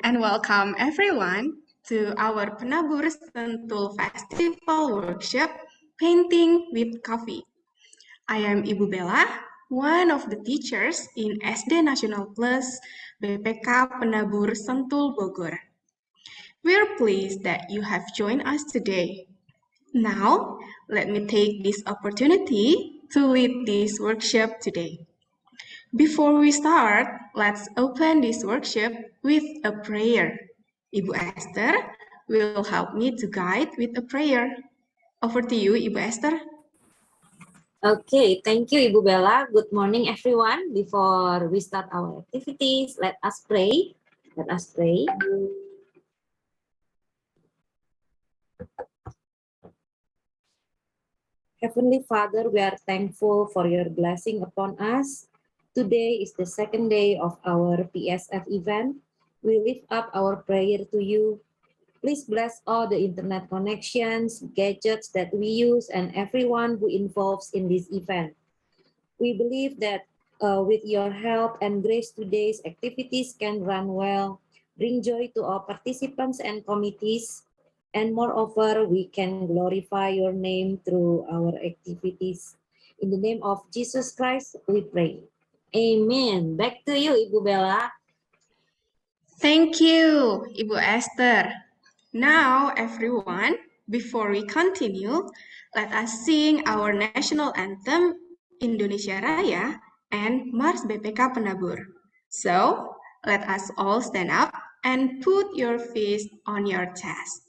and welcome everyone to our Penabur Sentul Festival Workshop, Painting with Coffee. I am Ibu Bella, one of the teachers in SD Nasional Plus BPK Penabur Sentul Bogor. We're pleased that you have joined us today. Now, let me take this opportunity to lead this workshop today. Before we start, let's open this workshop with a prayer. Ibu Esther will help me to guide with a prayer. Over to you, Ibu Esther. Okay, thank you, Ibu Bella. Good morning, everyone. Before we start our activities, let us pray. Let us pray. Heavenly Father, we are thankful for your blessing upon us. Today is the second day of our PSF event. We lift up our prayer to you. Please bless all the internet connections, gadgets that we use, and everyone who involves in this event. We believe that with your help and grace, today's activities can run well, bring joy to all participants and committees, and moreover, we can glorify your name through our activities. In the name of Jesus Christ, we pray. Amen. Back to you, Ibu Bella. Thank you, Ibu Esther. Now, everyone, before we continue, let us sing our national anthem, Indonesia Raya, and Mars BPK Penabur. So, let us all stand up and put your fist on your chest.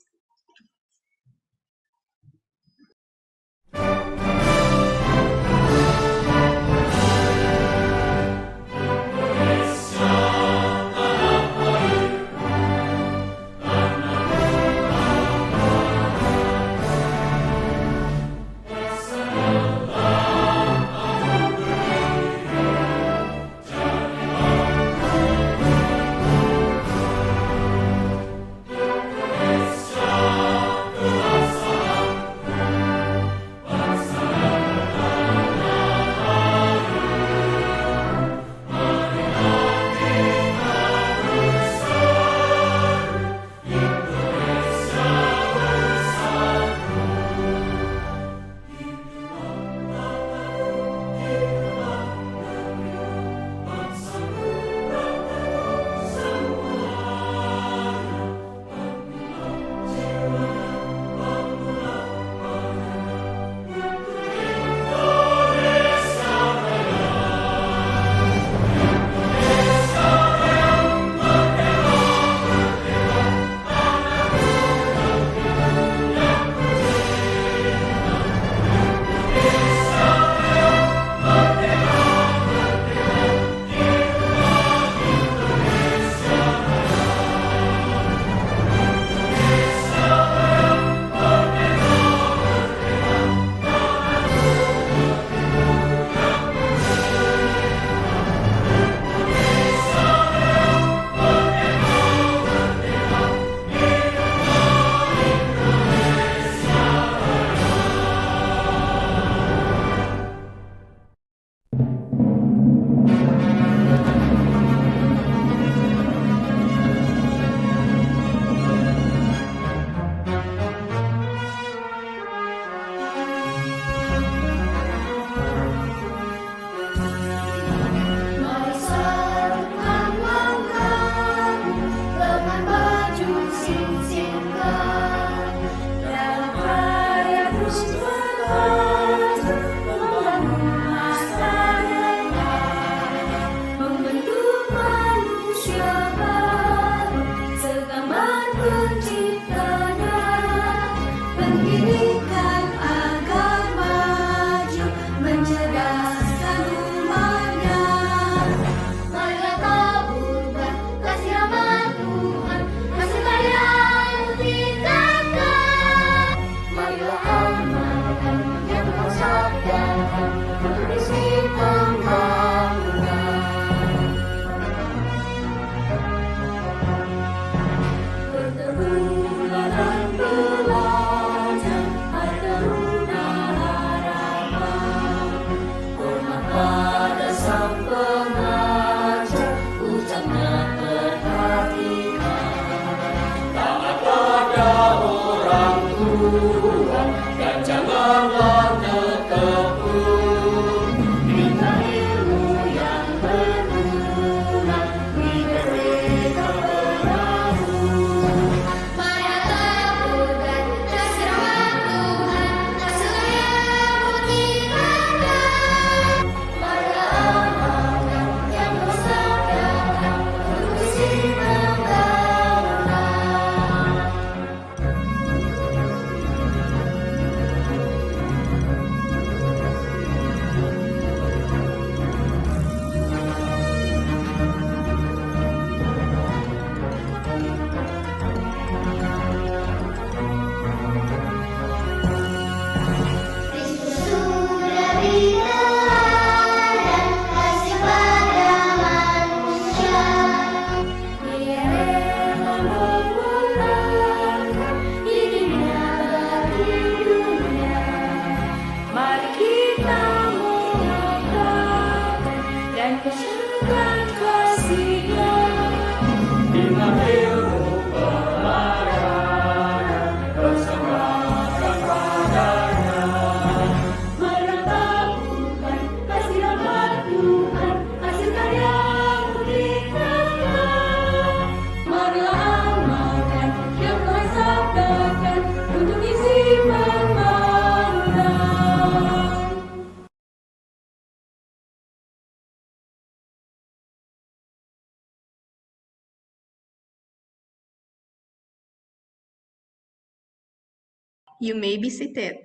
You may be seated.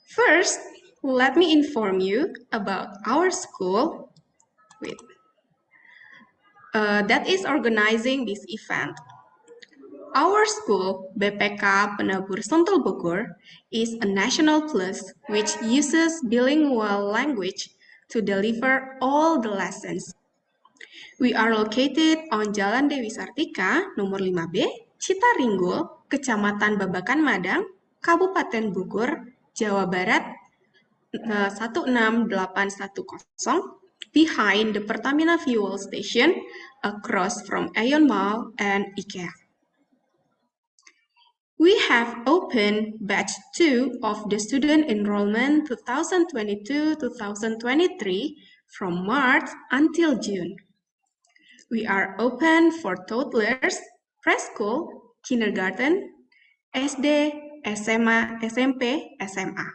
First, let me inform you about our school that is organizing this event. Our school, BPK Penabur Sentul Bogor, is a national plus which uses bilingual language to deliver all the lessons. We are located on Jalan Dewi Sartika, nomor 5B, Citaringgul, Kecamatan Babakan Madang, Kabupaten Bogor, Jawa Barat 16810, behind the Pertamina Fuel Station, across from Aeon Mall and IKEA. We have opened batch 2 of the student enrollment 2022-2023 from March until June. We are open for toddlers, preschool, kindergarten, SD, SMA, SMP, SMA.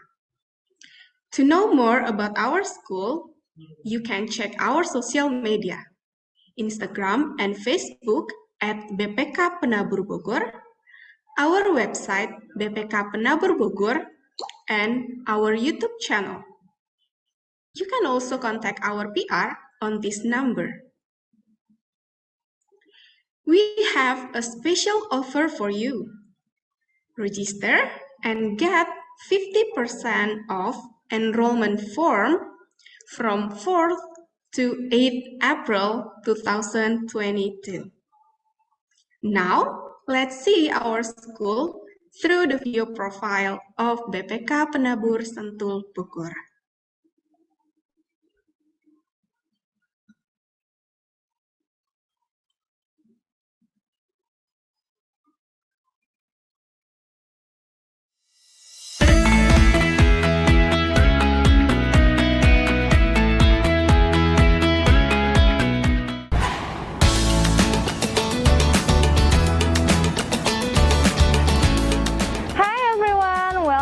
To know more about our school, you can check our social media, Instagram and Facebook at BPK Penabur Bogor, our website BPK Penabur Bogor, and our YouTube channel. You can also contact our PR on this number. We have a special offer for you. Register and get 50% off enrollment form from 4th to 8th April 2022. Now, let's see our school through the view profile of BPK Penabur Sentul Bogor.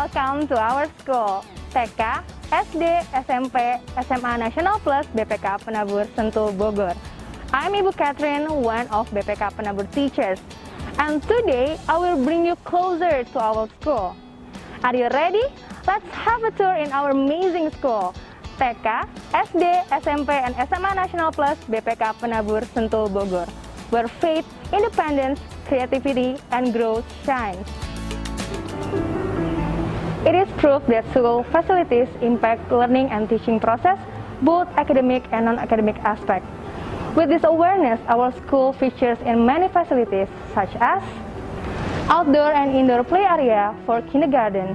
Welcome to our school, TK, SD, SMP, SMA Nasional Plus BPK Penabur Sentul Bogor. I'm Ibu Catherine, one of BPK Penabur teachers, and today I will bring you closer to our school. Are you ready? Let's have a tour in our amazing school, TK, SD, SMP, and SMA Nasional Plus BPK Penabur Sentul Bogor, where faith, independence, creativity, and growth shines. It is proof that school facilities impact learning and teaching process, both academic and non-academic aspects. With this awareness, our school features in many facilities such as outdoor and indoor play area for kindergarten,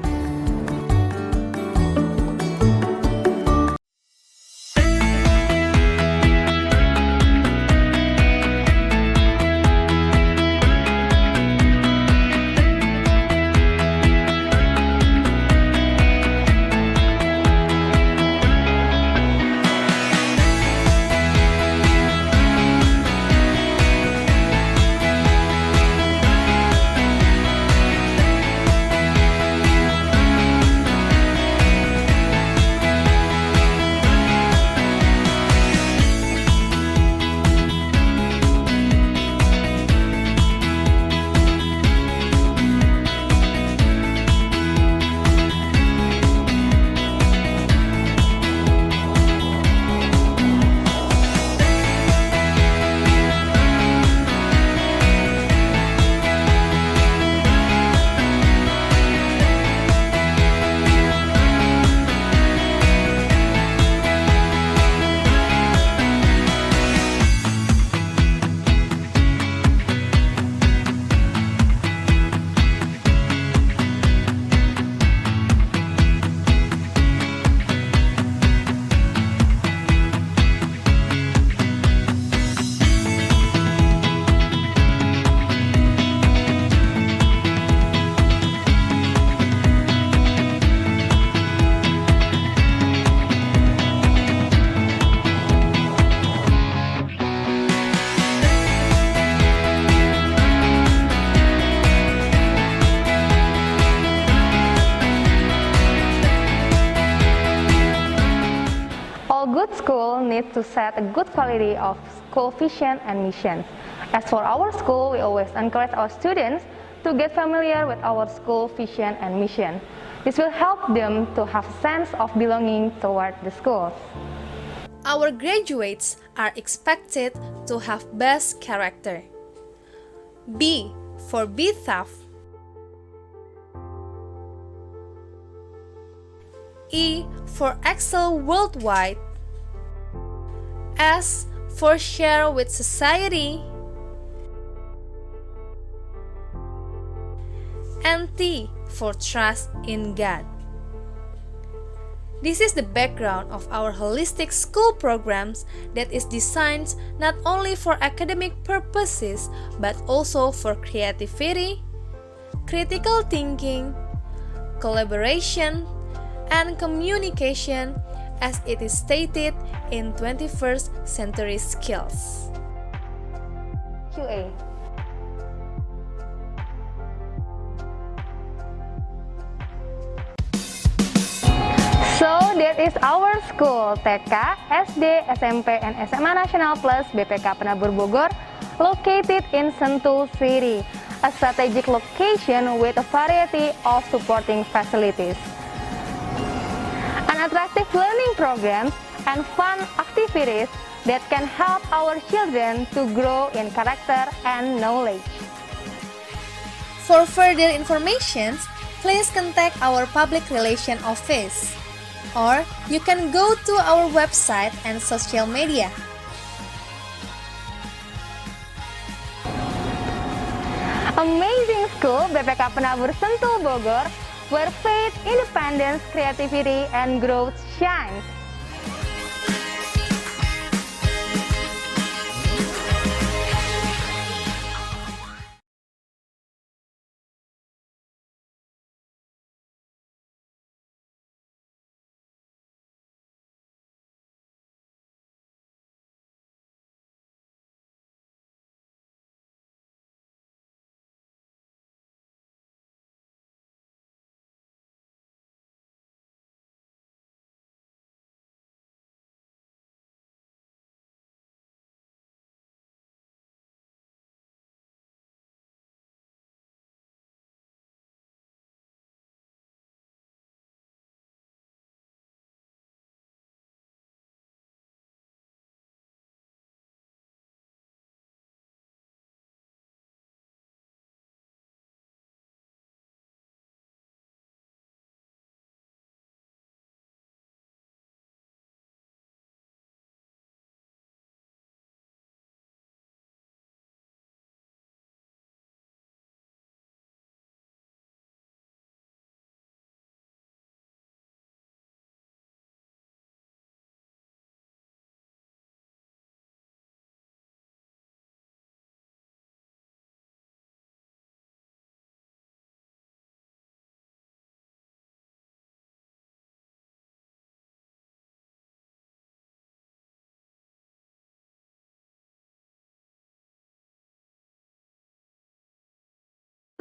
good school needs to set a good quality of school vision and mission. As for our school, we always encourage our students to get familiar with our school vision and mission. This will help them to have a sense of belonging toward the schools. Our graduates are expected to have best character. B for be tough. E for excel worldwide. S for share with society. And T for trust in God. This is the background of our holistic school programs that is designed not only for academic purposes but also for creativity, critical thinking, collaboration, and communication as it is stated in 21st century skills. QA. So that is our school, TK, SD, SMP, and SMA Nasional Plus BPK Penabur Bogor, located in Sentul City, a strategic location with a variety of supporting facilities, an attractive learning programs, and fun activities that can help our children to grow in character and knowledge. For further information, please contact our public relation office, or you can go to our website and social media. Amazing school BPK Penabur Sentul Bogor, where faith, independence, creativity, and growth shines.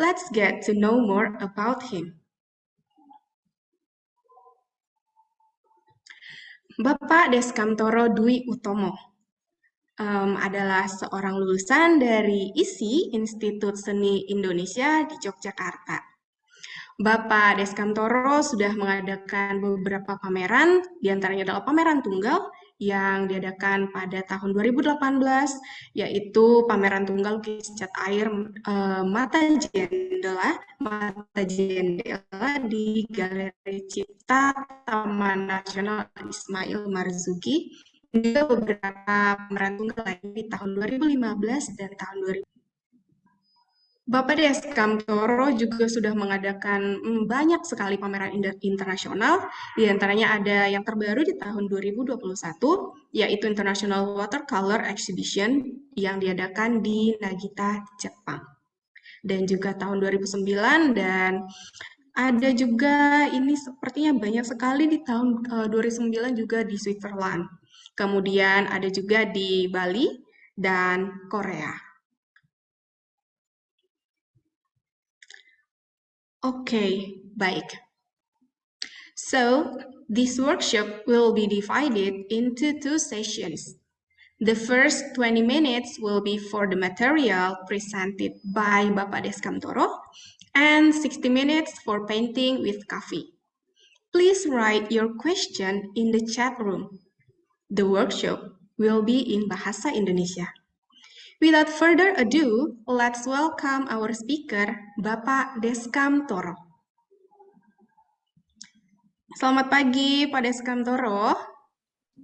Let's get to know more about him. Bapak Deskamtoro Dwi Utomo adalah seorang lulusan dari ISI, Institut Seni Indonesia di Yogyakarta. Bapak Deskamtoro sudah mengadakan beberapa pameran, diantaranya adalah pameran tunggal yang diadakan pada tahun 2018, yaitu pameran tunggal lukis cat air Mata Jendela di Galeri Cipta Taman Nasional Ismail Marzuki, dan juga beberapa pameran tunggal lain di tahun 2015 dan tahun 2000. Bapak Deskamtoro juga sudah mengadakan banyak sekali pameran internasional, di antaranya ada yang terbaru di tahun 2021, yaitu International Watercolor Exhibition yang diadakan di Nagita, Jepang. Dan juga tahun 2009, dan ada juga ini sepertinya banyak sekali di tahun 2009 juga di Switzerland. Kemudian ada juga di Bali dan Korea. Okay, baik. So, this workshop will be divided into 2 sessions. The first 20 minutes will be for the material presented by Bapak Deskamtoro and 60 minutes for painting with coffee. Please write your question in the chat room. The workshop will be in Bahasa Indonesia. Without further ado, let's welcome our speaker, Bapak Deskamtoro. Selamat pagi, Pak Deskamtoro.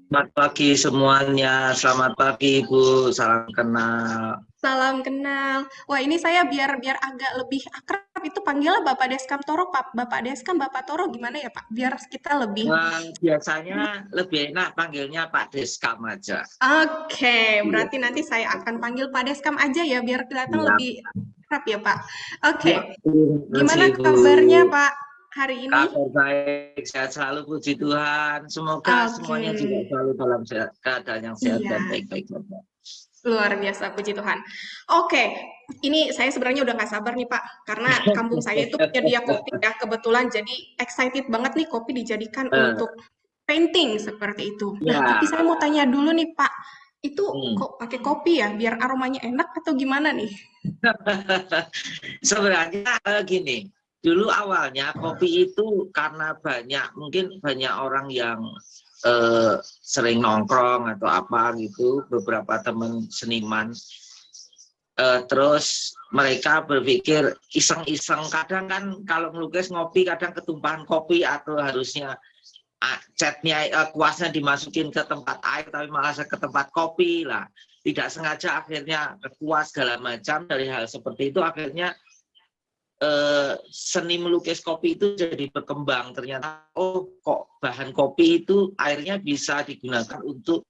Selamat pagi semuanya, selamat pagi Ibu, salam kenal. Salam kenal. Wah, ini saya biar agak lebih akrab itu panggilnya Bapak Deskamtoro, Pak. Bapak Deskam, Bapak Toro gimana ya, Pak? Biar kita lebih... Wah, biasanya lebih enak panggilnya Pak Deskam aja. Oke, berarti nanti saya akan panggil Pak Deskam aja ya, biar kelihatan Iya. lebih akrab ya, Pak. Oke, Ya, terima gimana kasih, Bu. kabarnya, Pak, hari ini? Kabar baik, sehat selalu, puji Tuhan. Semoga Oke. semuanya juga selalu dalam keadaan yang sehat Iya. dan baik-baik saja. Luar biasa, puji Tuhan. Oke, ini saya sebenarnya udah nggak sabar nih Pak, karena kampung saya itu penyedia kopi ya, kebetulan jadi excited banget nih kopi dijadikan untuk painting seperti itu. Nah, Ya. tapi saya mau tanya dulu nih Pak, itu Hmm. kok pakai kopi ya, biar aromanya enak atau gimana nih? Sebenarnya gini, dulu awalnya kopi itu karena mungkin banyak orang yang sering nongkrong atau apa gitu, beberapa teman seniman, terus mereka berpikir iseng-iseng, kadang kan kalau melukis ngopi kadang ketumpahan kopi atau harusnya catnya kuasnya dimasukin ke tempat air tapi malah ke tempat kopi lah, tidak sengaja akhirnya kuas segala macam. Dari hal seperti itu akhirnya seni melukis kopi itu jadi berkembang. Ternyata kok bahan kopi itu airnya bisa digunakan untuk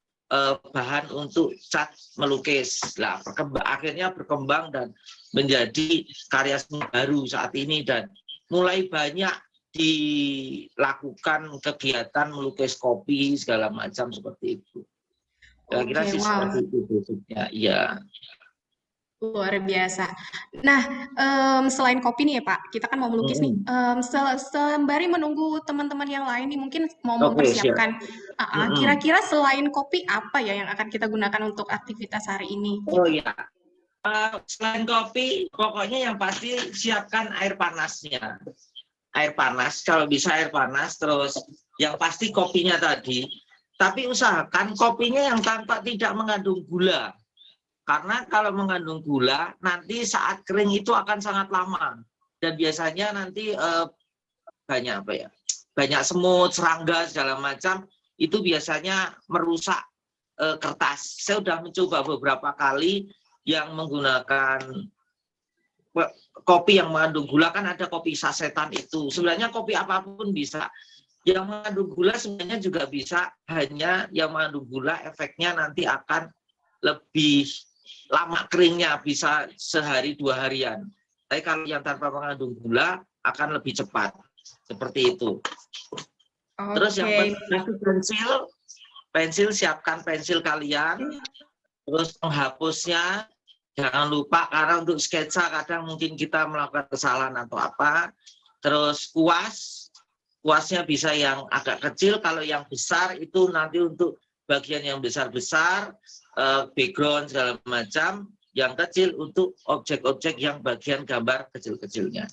bahan untuk cat melukis. Lah akhirnya berkembang dan menjadi karya seni baru saat ini, dan mulai banyak dilakukan kegiatan melukis kopi segala macam seperti itu. Kira-kira sih seperti itu besoknya. Iya. Luar biasa. Nah, selain kopi nih ya Pak, kita kan mau melukis nih. Sembari menunggu teman-teman yang lain nih mungkin mau mempersiapkan. Kira-kira selain kopi apa ya yang akan kita gunakan untuk aktivitas hari ini? Oh iya. Selain kopi, pokoknya yang pasti siapkan air panasnya. Air panas, kalau bisa air panas, terus yang pasti kopinya tadi. Tapi usahakan kopinya yang tidak mengandung gula. Karena kalau mengandung gula, nanti saat kering itu akan sangat lama. Dan biasanya nanti banyak semut, serangga, segala macam, itu biasanya merusak kertas. Saya sudah mencoba beberapa kali yang menggunakan kopi yang mengandung gula, kan ada kopi sasetan itu. Sebenarnya kopi apapun bisa. Yang mengandung gula sebenarnya juga bisa, hanya yang mengandung gula efeknya nanti akan lebih lama keringnya, bisa sehari 2 harian. Tapi kalau yang tanpa mengandung gula akan lebih cepat. Seperti itu. Terus yang pensil, siapkan pensil kalian. Terus penghapusnya jangan lupa, karena untuk sketsa kadang mungkin kita melakukan kesalahan atau apa. Terus kuasnya bisa yang agak kecil, kalau yang besar itu nanti untuk bagian yang besar-besar, background segala macam, yang kecil untuk objek-objek yang bagian gambar kecil-kecilnya.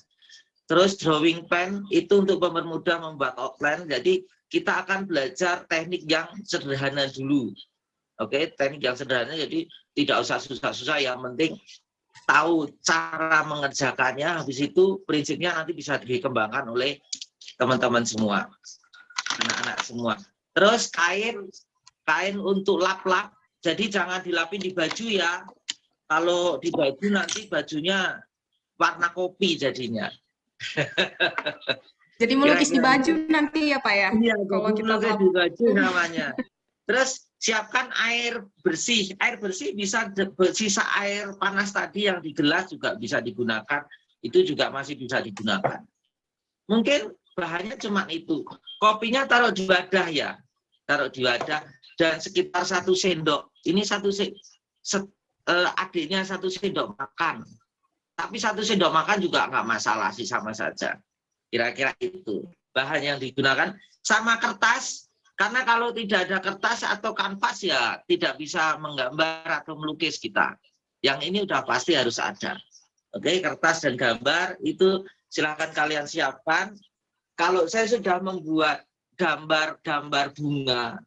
Terus drawing pen itu untuk mempermudah membuat outline. Jadi kita akan belajar teknik yang sederhana dulu. Oke, teknik yang sederhana, jadi tidak usah susah-susah, yang penting tahu cara mengerjakannya, habis itu prinsipnya nanti bisa dikembangkan oleh teman-teman semua, anak-anak semua. Terus kain untuk lap-lap. Jadi jangan dilapin di baju ya. Kalau di baju nanti bajunya warna kopi jadinya. Jadi melukis di baju nanti ya Pak ya? Iya, kalau kita melukis di baju namanya. Terus siapkan air bersih. Air bersih bisa sisa air panas tadi yang di gelas juga bisa digunakan. Itu juga masih bisa digunakan. Mungkin bahannya cuma itu. Kopinya taruh di wadah ya. Taruh di wadah. Dan sekitar 1 sendok. Ini adiknya 1 sendok makan. Tapi 1 sendok makan juga nggak masalah sih, sama saja. Kira-kira itu bahan yang digunakan. Sama kertas Karena kalau tidak ada kertas atau kanvas ya tidak bisa menggambar atau melukis kita. Yang ini udah pasti harus ada. Oke, kertas dan gambar itu silakan kalian siapkan. Kalau saya sudah membuat gambar bunga,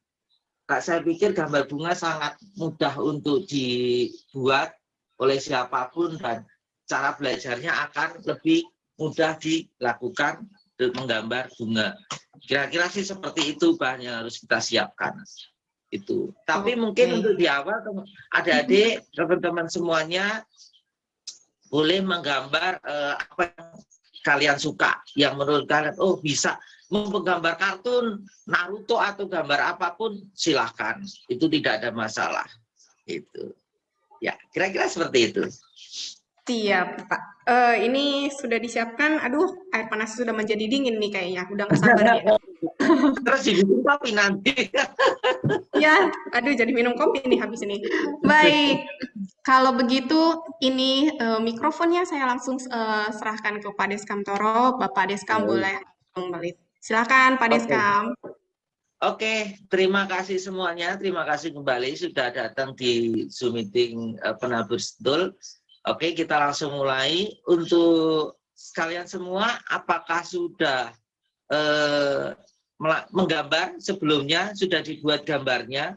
saya pikir gambar bunga sangat mudah untuk dibuat oleh siapapun dan cara belajarnya akan lebih mudah dilakukan untuk menggambar bunga. Kira-kira sih seperti itu bahan yang harus kita siapkan. Itu. Tapi mungkin untuk di awal adik-adik, teman-teman semuanya boleh menggambar apa yang kalian suka, yang menurut kalian bisa menggambar kartun Naruto atau gambar apapun silahkan, itu tidak ada masalah. Itu ya kira-kira seperti itu. Siap, Pak. Ini sudah disiapkan. Aduh, air panas sudah menjadi dingin nih kayaknya. Udah nggak sabar ya. Terus dibikin kopi nanti. Ya, aduh jadi minum kopi nih habis ini. Baik, kalau begitu ini mikrofonnya saya langsung serahkan ke Pak Deskam Toro. Bapak Deskam boleh kembali. Silakan Pak Deskam. Oke, terima kasih semuanya. Terima kasih kembali sudah datang di Zoom meeting Penabur Sentul. Oke, kita langsung mulai. Untuk kalian semua, apakah sudah menggambar sebelumnya? Sudah dibuat gambarnya?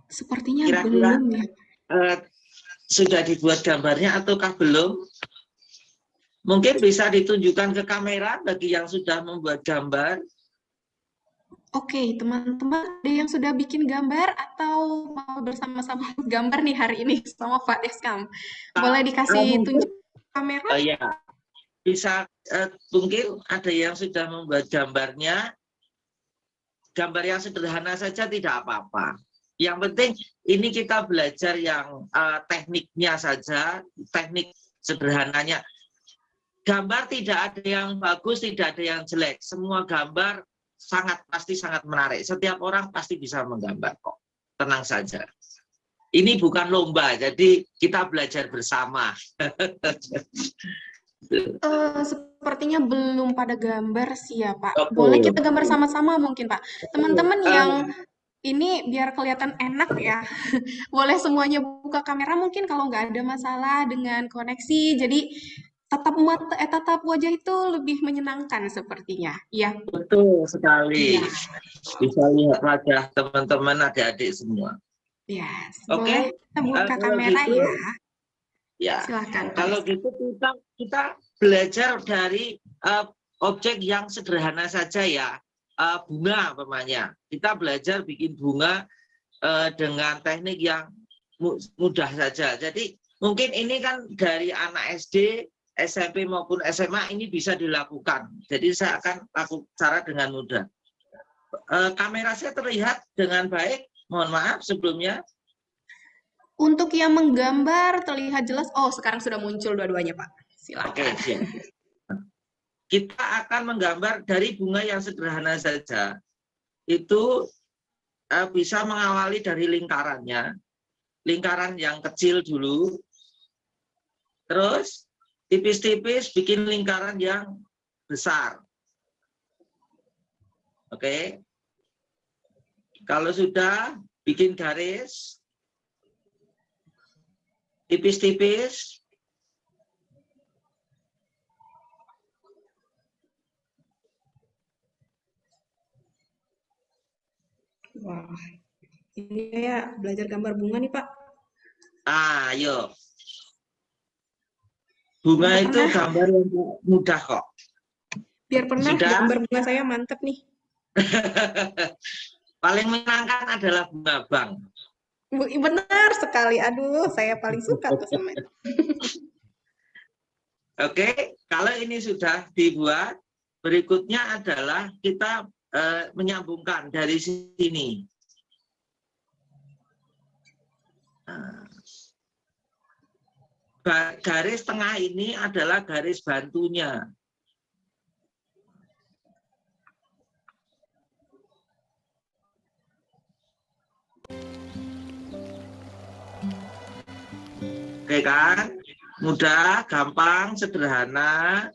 Sepertinya Kira-kira belum ya. Sudah dibuat gambarnya ataukah belum? Mungkin bisa ditunjukkan ke kamera bagi yang sudah membuat gambar. Oke, teman-teman, ada yang sudah bikin gambar atau mau bersama-sama gambar nih hari ini sama Pak Deskam? Boleh dikasih tunjuk kamera? Ya, bisa mungkin ada yang sudah membuat gambarnya. Gambar yang sederhana saja tidak apa-apa. Yang penting ini kita belajar yang tekniknya saja, teknik sederhananya. Gambar tidak ada yang bagus, tidak ada yang jelek. Semua gambar pasti sangat menarik. Setiap orang pasti bisa menggambar kok. Tenang saja. Ini bukan lomba, jadi kita belajar bersama. Sepertinya belum pada gambar sih ya Pak. Oke. Boleh kita gambar sama-sama mungkin Pak. Teman-teman yang ini biar kelihatan enak ya. Boleh semuanya buka kamera mungkin kalau nggak ada masalah dengan koneksi. Jadi tatap wajah itu lebih menyenangkan sepertinya. Iya. Betul sekali. Ya. Bisa lihat wajah teman-teman adik-adik semua. Ya, Oke. boleh kita buka kamera gitu, ya. Ya. Silakan. Kalau gitu kita belajar dari objek yang sederhana saja ya. Bunga umpamanya. Kita belajar bikin bunga dengan teknik yang mudah saja. Jadi mungkin ini kan dari anak SD, SMP maupun SMA ini bisa dilakukan. Jadi saya akan lakukan cara dengan mudah. Kamera saya terlihat dengan baik. Mohon maaf sebelumnya. Untuk yang menggambar terlihat jelas. Oh, sekarang sudah muncul dua-duanya, Pak. Silakan. Oke, siap. Kita akan menggambar dari bunga yang sederhana saja. Itu bisa mengawali dari lingkarannya. Lingkaran yang kecil dulu. Terus tipis-tipis bikin lingkaran yang besar. Oke. Kalau sudah bikin garis tipis-tipis. Wah, ini ya belajar gambar bunga nih, Pak. Ayo. Bunga itu gambar yang mudah kok. Biar pernah gambar bunga saya mantep nih. Paling menyenangkan adalah bunga bang. Benar sekali. Aduh, saya paling suka tuh sama itu. Oke, kalau ini sudah dibuat, berikutnya adalah kita menyambungkan dari sini. Garis tengah ini adalah garis bantunya. Oke kan? Mudah, gampang, sederhana.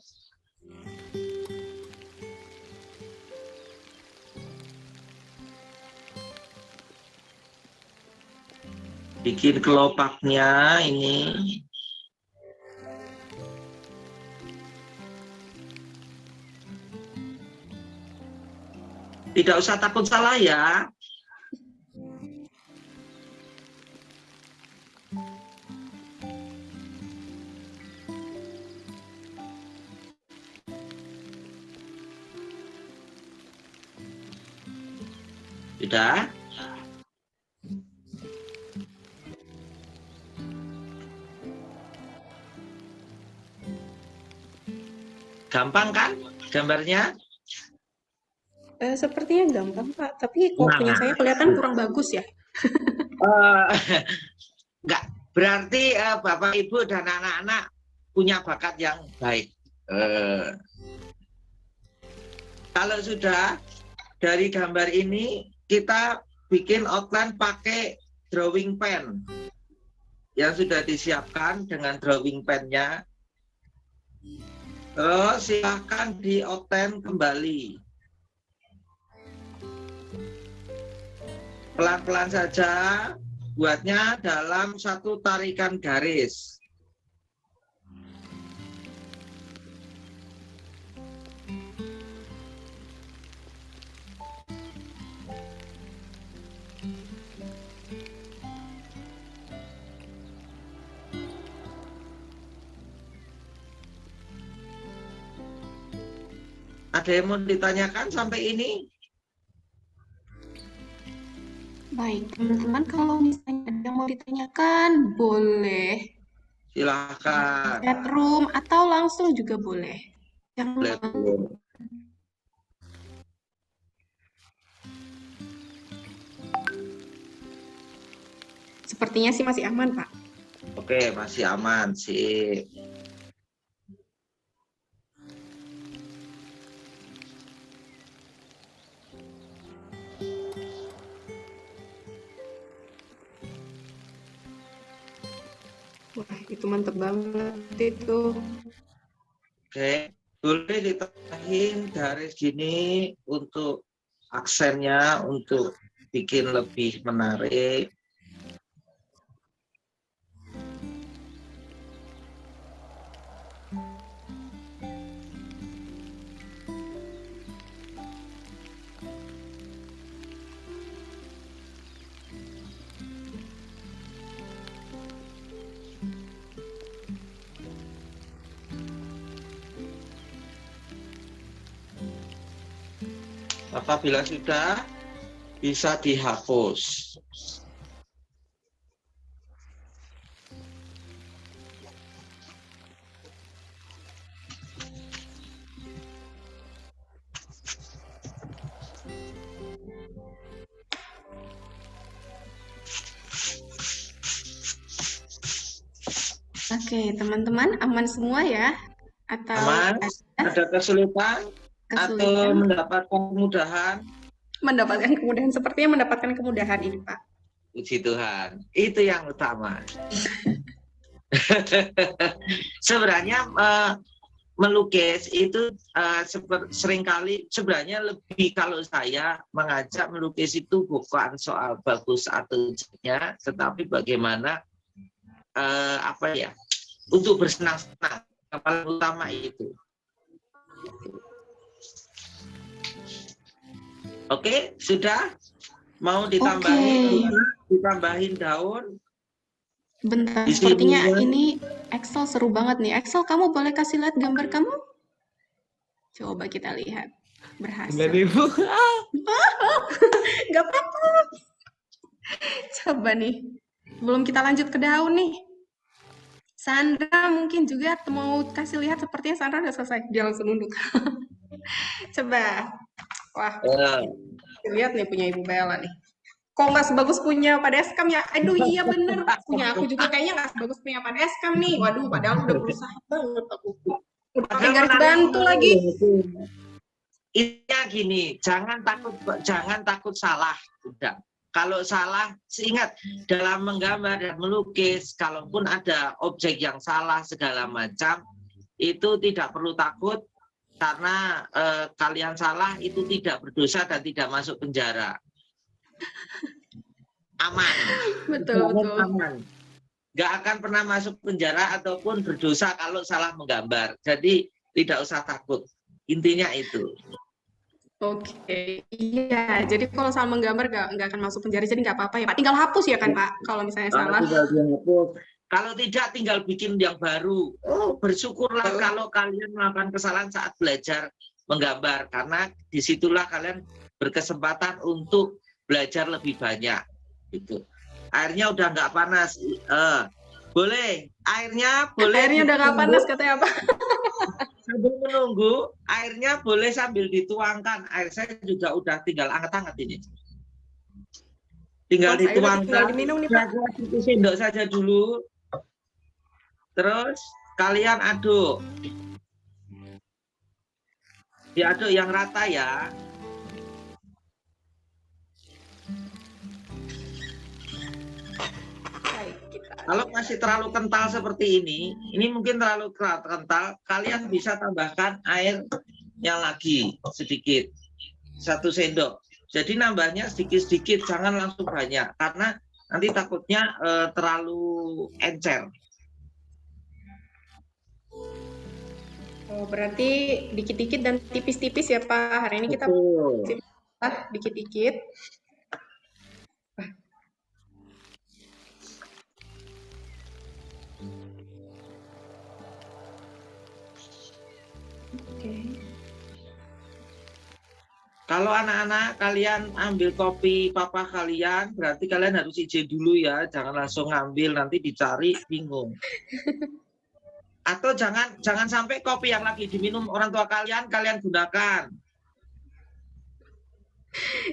bikin kelopaknya ini. Tidak usah takut salah ya. Sudah? Gampang kan gambarnya? Sepertinya gampang, Pak. Tapi kok punya saya kelihatan kurang bagus ya? Enggak, berarti Bapak, Ibu, dan anak-anak punya bakat yang baik. Kalau sudah, dari gambar ini kita bikin outline pakai drawing pen yang sudah disiapkan dengan drawing pennya. Terus silakan di outline kembali. Pelan-pelan saja, buatnya dalam satu tarikan garis. Ada yang mau ditanyakan sampai ini? Baik, teman-teman, kalau misalnya ada yang mau ditanyakan, boleh Silahkan. chat room atau langsung juga boleh. Jangan Boleh. Sepertinya sih masih aman, Pak. Oke, masih aman sih. Wah, itu mantep banget itu. Oke, boleh ditambahin garis gini untuk aksennya, untuk bikin lebih menarik. Apabila sudah, bisa dihapus. Oke, teman-teman, aman semua ya? Atau Aman? Ada kesulitan atau kesulitan? mendapatkan kemudahan? Mendapatkan kemudahan, sepertinya mendapatkan kemudahan ini, Pak. Puji Tuhan, itu yang utama. Sebenarnya melukis itu seringkali sebenarnya lebih, kalau saya mengajak melukis itu bukan soal bagus atau jeleknya, tetapi bagaimana apa ya, untuk bersenang-senang, yang paling utama itu. Oke, sudah? Mau ditambahin, ditambahin daun? Bentar, Di sepertinya sini, ini Excel seru banget nih. Excel, kamu boleh kasih lihat gambar kamu? Coba kita lihat. Berhasil. Ibu. Gak apa-apa. Coba nih. Belum kita lanjut ke daun nih. Sandra mungkin juga mau kasih lihat, sepertinya Sandra udah selesai. Dia langsung nunduk. Coba. Wah, lihat nih punya Ibu Bella nih. Kok nggak sebagus punya Pak Deskam ya? Aduh iya bener. Punya aku juga kayaknya nggak sebagus punya Pak Deskam nih. Waduh, padahal udah berusaha banget aku. Udah pakai garis bantu lagi. Intinya gini, jangan takut salah. Udah. Kalau salah, ingat dalam menggambar dan melukis, kalaupun ada objek yang salah segala macam, itu tidak perlu takut, karena kalian salah itu tidak berdosa dan tidak masuk penjara. aman. Betul, Dijamin betul. aman. Nggak akan pernah masuk penjara ataupun berdosa kalau salah menggambar. Jadi tidak usah takut. Intinya itu. Oke, iya. Jadi kalau salah menggambar nggak akan masuk penjara, jadi nggak apa-apa ya Pak. Tinggal hapus ya kan Pak, kalau misalnya salah. Tinggal dihapus. Kalau tidak tinggal bikin yang baru. Oh, bersyukurlah kalau kalian melakukan kesalahan saat belajar menggambar. Karena disitulah kalian berkesempatan untuk belajar lebih banyak. Gitu. Airnya udah nggak panas. Boleh. Airnya boleh. Airnya udah nggak panas katanya Pak. Sambil menunggu, airnya boleh sambil dituangkan. Air saya juga udah tinggal anget-anget ini. Tinggal Airnya dituangkan. tinggal diminum nih Pak. Satu sendok saja dulu. Terus kalian aduk. Diaduk yang rata ya. Baik, kita. Kalau masih terlalu kental seperti ini mungkin terlalu kental, kalian bisa tambahkan air yang lagi sedikit. 1 sendok. Jadi nambahnya sedikit-sedikit, jangan langsung banyak. Karena nanti takutnya terlalu encer. Oh, berarti dikit-dikit dan tipis-tipis ya Pak. Hari ini kita Betul. dikit-dikit. Oke. Kalau anak-anak kalian ambil kopi papa kalian, berarti kalian harus izin dulu ya, jangan langsung ngambil, nanti dicari bingung. Atau jangan sampai kopi yang lagi diminum orang tua kalian gunakan.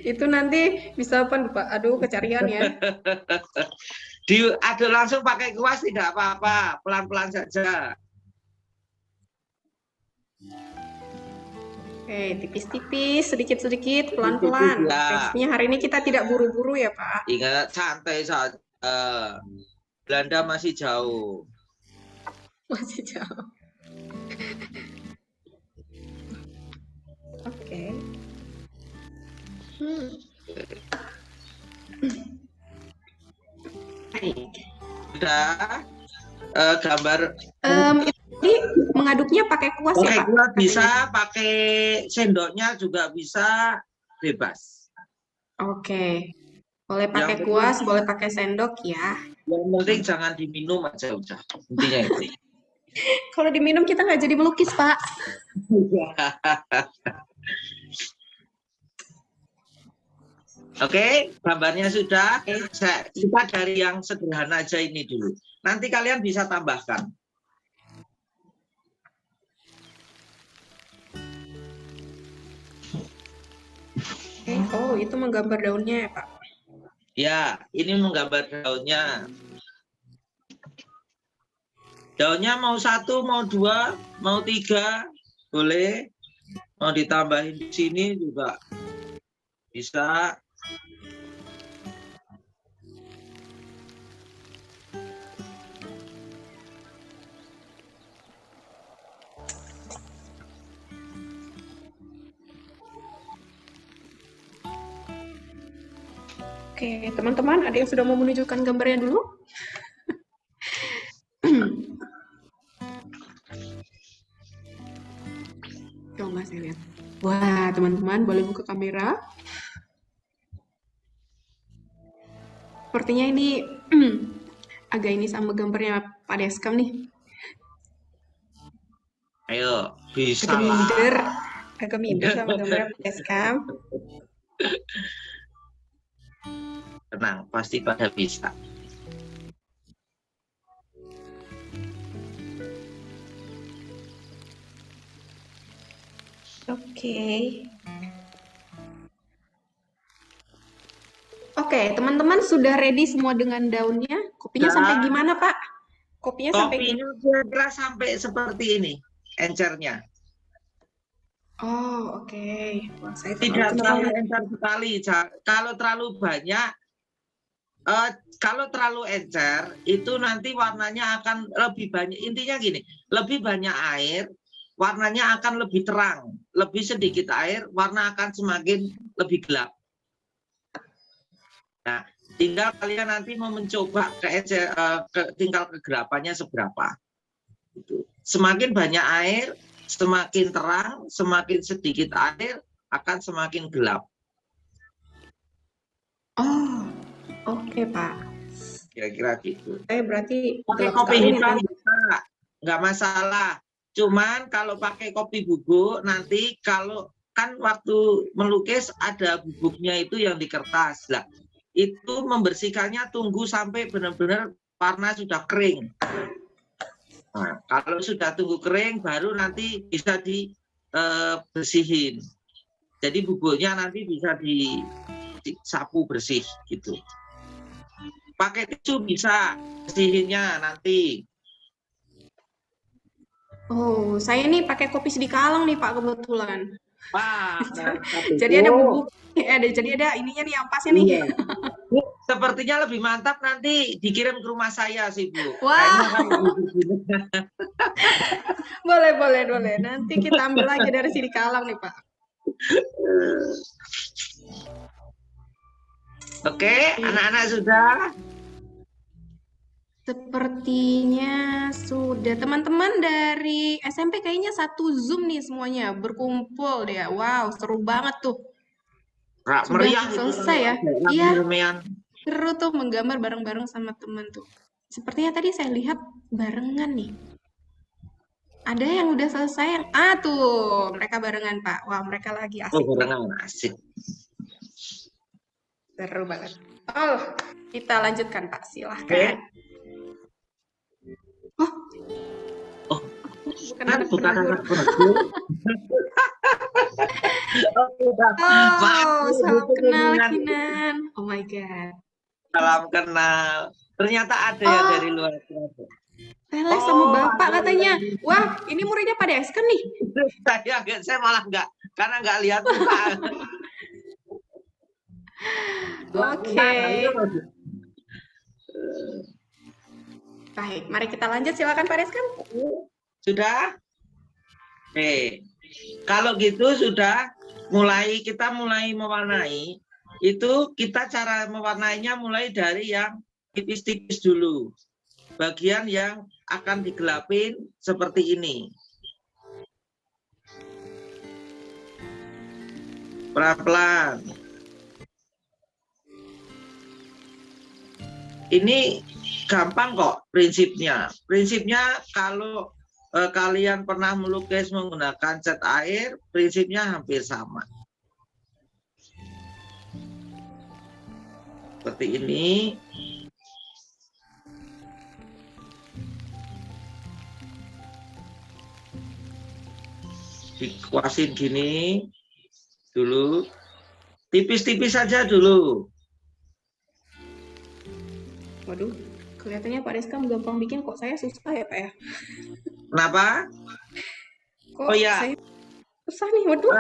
Itu nanti bisa apa Pak? Aduh, kecarian ya. Diaduk langsung pakai kuas tidak apa-apa, pelan-pelan saja. Oke, tipis-tipis, sedikit-sedikit, pelan-pelan. Ya. Tesnya hari ini kita tidak buru-buru ya Pak. Ingat, santai saja. Belanda masih jauh. Masih jauh. Oke. Baik. Sudah gambar. Ini mengaduknya pakai kuas Pakai ya Pak? kuas bisa, pakai sendoknya juga bisa, bebas. Oke. Boleh pakai Yang kuas, boleh pakai sendok ya. Yang penting jangan diminum aja udah. Intinya itu. Kalau diminum kita nggak jadi melukis Pak. Oke, gambarnya sudah. Kita dari yang sederhana aja ini dulu. Nanti kalian bisa tambahkan. Oh, itu menggambar daunnya ya Pak? Ya, ini menggambar daunnya. Daunnya mau 1, mau 2, mau 3, boleh. Mau ditambahin di sini juga bisa. Oke, teman-teman, ada yang sudah mau menunjukkan gambarnya dulu? Coba saya lihat. Wah, teman-teman, boleh buka kamera. Sepertinya ini agak ini sama gambarnya Pak Deskam nih. Ayo, bisa Agak lah. minder. Agak minder sama gambarnya Pak Deskam. Tenang, pasti pada bisa. Oke, teman-teman sudah ready semua dengan daunnya? Kopinya sampai gimana, Pak? Kopinya sampai gimana? Kopinya kira-kira sampai seperti ini, encernya. Oh, oke. Wah, saya Tidak terlalu terlalu kental. encer sekali. Kalau terlalu banyak, kalau terlalu encer, itu nanti warnanya akan lebih banyak. Intinya gini, lebih banyak air, warnanya akan lebih terang. Lebih sedikit air, warna akan semakin lebih gelap. Nah, Tinggal kalian nanti mau mencoba tinggal kegelapannya seberapa. Gitu. Semakin banyak air, semakin terang, semakin sedikit air akan semakin gelap. Oh, oke Pak. Kira-kira gitu. Saya berarti Pakai gelap kopi sekali nih hitam tadi. bisa, nggak masalah. Cuman kalau pakai kopi bubuk nanti kalau kan waktu melukis ada bubuknya itu yang di kertas lah. Itu membersihkannya tunggu sampai benar-benar warna sudah kering. Nah, kalau sudah tunggu kering baru nanti bisa dibersihin. Jadi bubuknya nanti bisa disapu bersih gitu. Pakai tisu bisa bersihinnya nanti. Oh, saya nih pakai kopi Sidikalang nih Pak kebetulan. Wah, Jadi ada bubuk, jadi ada ininya nih ampasnya nih. Iya. Bu, sepertinya lebih mantap nanti dikirim ke rumah saya sih Bu. Wah. Kayaknya kan Boleh. Nanti kita ambil lagi dari Sidikalang nih Pak. Oke, anak-anak sudah. Sepertinya sudah. Teman-teman dari SMP kayaknya satu Zoom nih semuanya berkumpul deh. Wow, seru banget tuh. Sudah Meriah selesai ya? Itu, Iya, ramean. seru tuh menggambar bareng-bareng sama teman tuh. Sepertinya tadi saya lihat barengan nih. Ada yang udah selesai yang tuh mereka barengan Pak. Wah, mereka lagi Oh, asik tuh. barengan asik. Seru banget. Oh, kita lanjutkan Pak. Silahkan. Oh, Bukan kan anak bukan penabur. anak penabur. Oh, salam kenal Kinan. Oh my God. Salam kenal. Ternyata ada yang dari luar. Teles sama bapak katanya. Wah, ini muridnya pada kan nih. Saya malah enggak, karena enggak lihat muka. Oke. Baik, mari kita lanjut. Silakan Pak Deskan. Sudah? Oke. Kalau gitu sudah kita mulai mewarnai. Itu kita cara mewarnainya mulai dari yang tipis-tipis dulu. Bagian yang akan digelapin seperti ini. Pelan-pelan. Ini gampang kok prinsipnya. Prinsipnya kalau kalian pernah melukis menggunakan cat air, prinsipnya hampir sama. Seperti ini. Dikuasin gini dulu. Tipis-tipis saja dulu. Waduh, kelihatannya Pak Deskan gampang bikin kok. Saya susah ya Pak ya. Kenapa? Kok Oh ya, saya susah nih, waduh.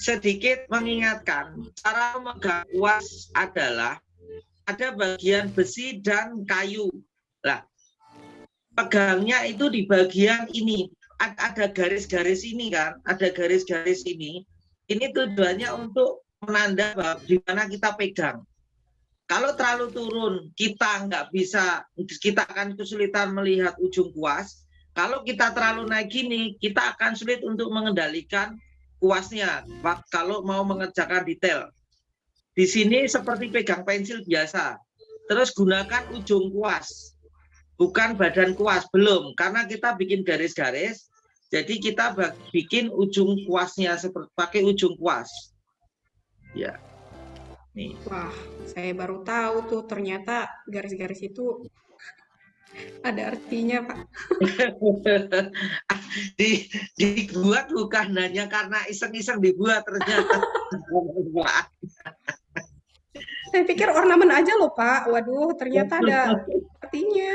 sedikit mengingatkan, cara memegang kuas adalah ada bagian besi dan kayu. Nah, pegangnya itu di bagian ini. Ada garis-garis ini kan, ada garis-garis ini. Ini tujuannya untuk menanda bahwa di mana kita pegang. Kalau terlalu turun, kita nggak bisa, kita akan kesulitan melihat ujung kuas. Kalau kita terlalu naik gini, kita akan sulit untuk mengendalikan kuasnya kalau mau mengerjakan detail. Di sini seperti pegang pensil biasa. Terus gunakan ujung kuas, bukan badan kuas, belum. Karena kita bikin garis-garis, jadi kita bikin ujung kuasnya seperti pakai ujung kuas. Ya. Nih. Wah, saya baru tahu tuh ternyata garis-garis itu ada artinya, Pak. Dibuat bukan hanya karena iseng-iseng dibuat ternyata. Saya pikir ornamen aja loh, Pak. Waduh, ternyata ada artinya.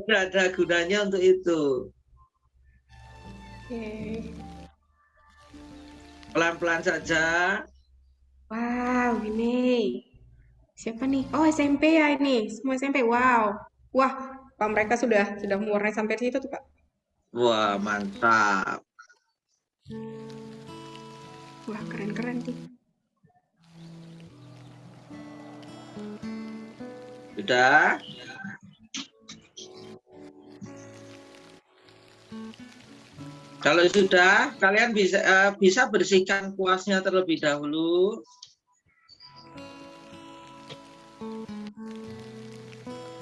Ada gunanya untuk itu. Oke. Pelan-pelan saja. Wow, ini. Siapa nih? Oh, SMP ya ini. Semua SMP. Wow. Wah, Pak mereka sudah mewarnai sampai situ tuh, Pak. Wah, mantap. Wah, keren-keren tuh. Sudah? Kalau sudah, kalian bisa bersihkan kuasnya terlebih dahulu.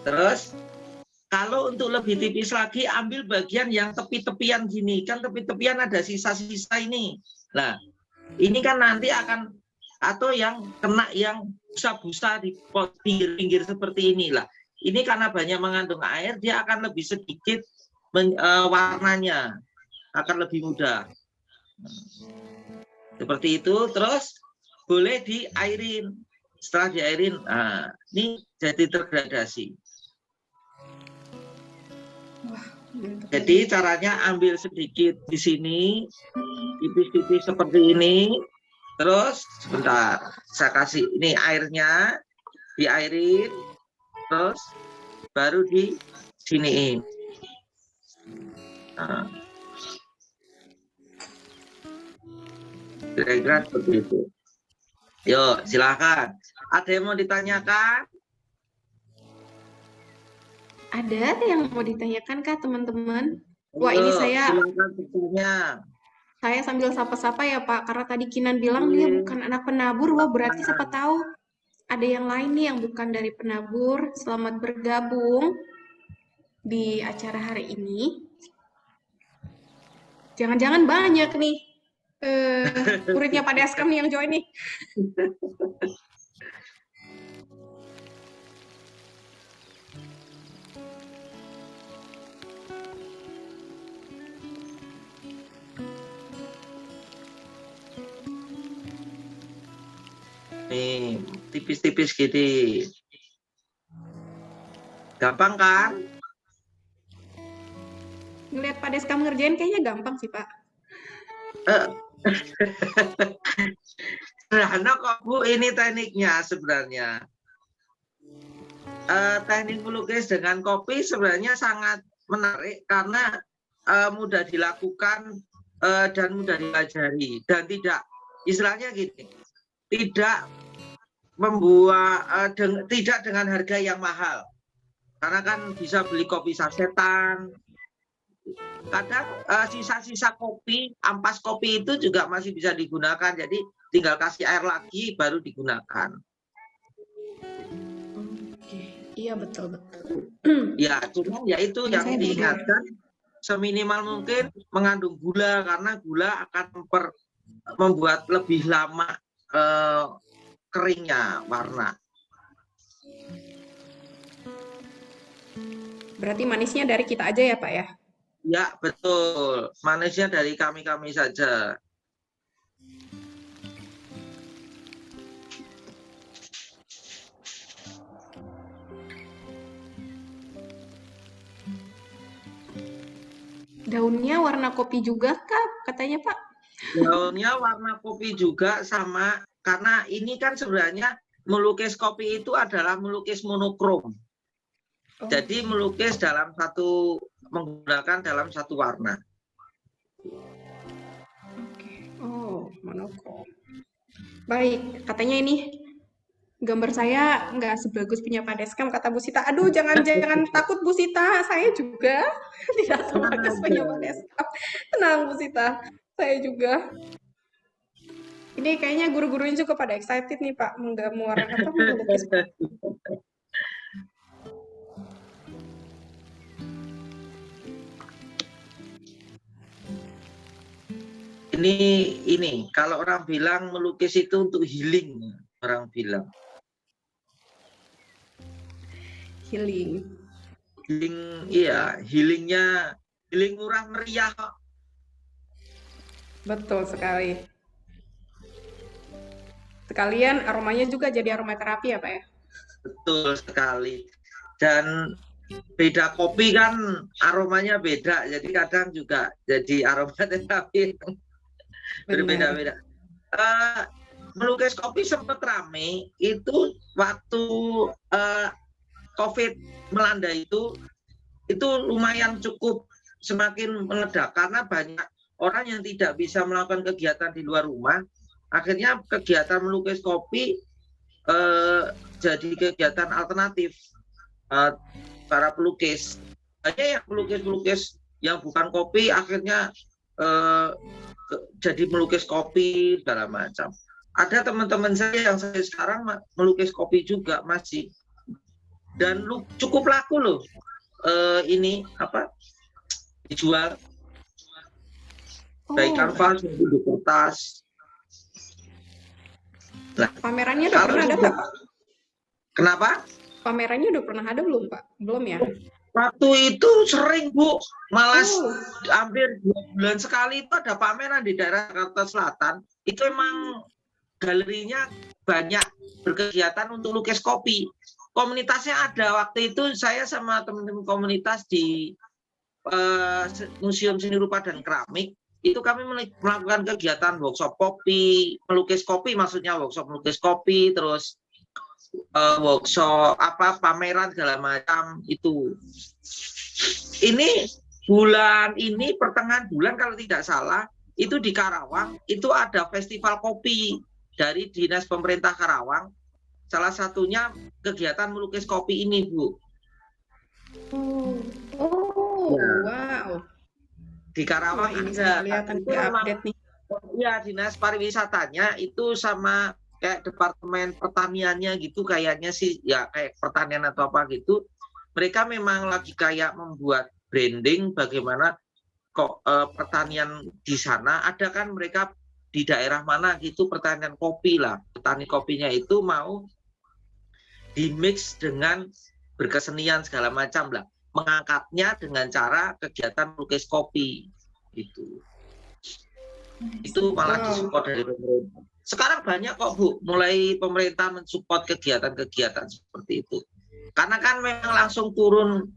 Terus, kalau untuk lebih tipis lagi, ambil bagian yang tepi-tepian gini. Kan tepi-tepian ada sisa-sisa ini. Nah, ini kan nanti akan, atau yang kena yang busa-busa di pinggir-pinggir seperti inilah. Ini karena banyak mengandung air, dia akan lebih sedikit warnanya. Akan lebih mudah. Seperti itu. Terus boleh diairin. Setelah diairin, nah, ini jadi tergradasi. Jadi caranya ambil sedikit di sini, tipis-tipis seperti ini. Terus sebentar, saya kasih ini airnya, diairin, terus baru di siniin. Nah. Kira-kira seperti itu. Yuk, silakan. Ada yang mau ditanyakan? Ada yang mau ditanyakan kah teman-teman? Wah, ini silakan bertanya. Saya sambil sapa-sapa ya Pak, karena tadi Kinan bilang dia bukan anak penabur. Wah, berarti siapa tahu ada yang lain nih yang bukan dari penabur. Selamat bergabung di acara hari ini. Jangan-jangan banyak nih muridnya Pak Deskam nih yang join nih. Nih, tipis-tipis gitu. Gampang kan? Ngelihat Pak Deskam ngerjain kayaknya gampang sih Pak. Sederhana kok Bu, ini tekniknya sebenarnya. Teknik melukis dengan kopi sebenarnya sangat menarik karena mudah dilakukan dan mudah dipelajari dan tidak, istilahnya gini, tidak membuat tidak dengan harga yang mahal, karena kan bisa beli kopi sasetan. Kadang sisa-sisa kopi, ampas kopi itu juga masih bisa digunakan, jadi tinggal kasih air lagi baru digunakan. Oke, iya betul. Ya, cuman ya itu yang diingatkan, seminimal mungkin mengandung gula, karena gula akan membuat lebih lama keringnya warna. Berarti manisnya dari kita aja ya Pak ya? Ya, betul. Manisnya dari kami-kami saja. Daunnya warna kopi juga kah katanya Pak? Daunnya warna kopi juga sama, karena ini kan sebenarnya melukis kopi itu adalah melukis monokrom. Jadi melukis menggunakan dalam satu warna. Oke. Oh, monokrom. Baik, katanya ini gambar saya nggak sebagus punya Pak Deskam, kata Bu Sita. Aduh, jangan takut Bu Sita, saya juga tidak sebagus punya Pak Deskam. Tenang Bu Sita, saya juga. Ini kayaknya guru-gurunya juga pada excited nih Pak, melukis. Ini kalau orang bilang melukis itu untuk healing, orang bilang. Healing, iya, healing murah meriah. Betul sekali. Sekalian aromanya juga jadi aromaterapi ya Pak ya? Betul sekali. Dan beda kopi kan aromanya beda, jadi kadang juga jadi aromaterapi berbeda-beda. Melukis kopi sempat rame itu waktu COVID melanda, itu lumayan cukup semakin meledak karena banyak orang yang tidak bisa melakukan kegiatan di luar rumah. Akhirnya kegiatan melukis kopi jadi kegiatan alternatif. para pelukis. Banyak yang pelukis-pelukis yang bukan kopi akhirnya jadi melukis kopi segala macam. Ada teman-teman saya yang saya sekarang melukis kopi juga masih, dan cukup laku loh. Ini apa dijual baik kanvas maupun di kertas. Nah, pamerannya udah pernah ada Pak? Kenapa? Pamerannya udah pernah ada belum Pak? Belum ya? Waktu itu sering Bu, malah hampir 2 bulan sekali itu ada pameran di daerah Jakarta Selatan. Itu emang galerinya banyak berkegiatan untuk lukis kopi. Komunitasnya ada. Waktu itu saya sama teman-teman komunitas di Museum Seni Rupa dan Keramik, itu kami melakukan kegiatan workshop kopi, melukis kopi, maksudnya workshop melukis kopi, terus workshop pameran segala macam itu. Ini bulan ini pertengahan bulan kalau tidak salah itu di Karawang itu ada festival kopi dari Dinas Pemerintah Karawang. Salah satunya kegiatan melukis kopi ini, Bu. Wow. Di Karawang ini ada. kelihatan di update nih. Ya, Dinas Pariwisatanya itu sama kayak Departemen Pertaniannya gitu kayaknya sih, ya kayak pertanian atau apa gitu. Mereka memang lagi kayak membuat branding bagaimana kok pertanian di sana. Ada kan mereka di daerah mana gitu pertanian kopi lah. Petani kopinya itu mau dimix dengan berkesenian segala macam lah. Mengangkatnya dengan cara kegiatan melukis kopi gitu. Itu malah disupport dari pemerintah. Sekarang banyak kok Bu, mulai pemerintah mensupport kegiatan-kegiatan seperti itu. Karena kan memang langsung turun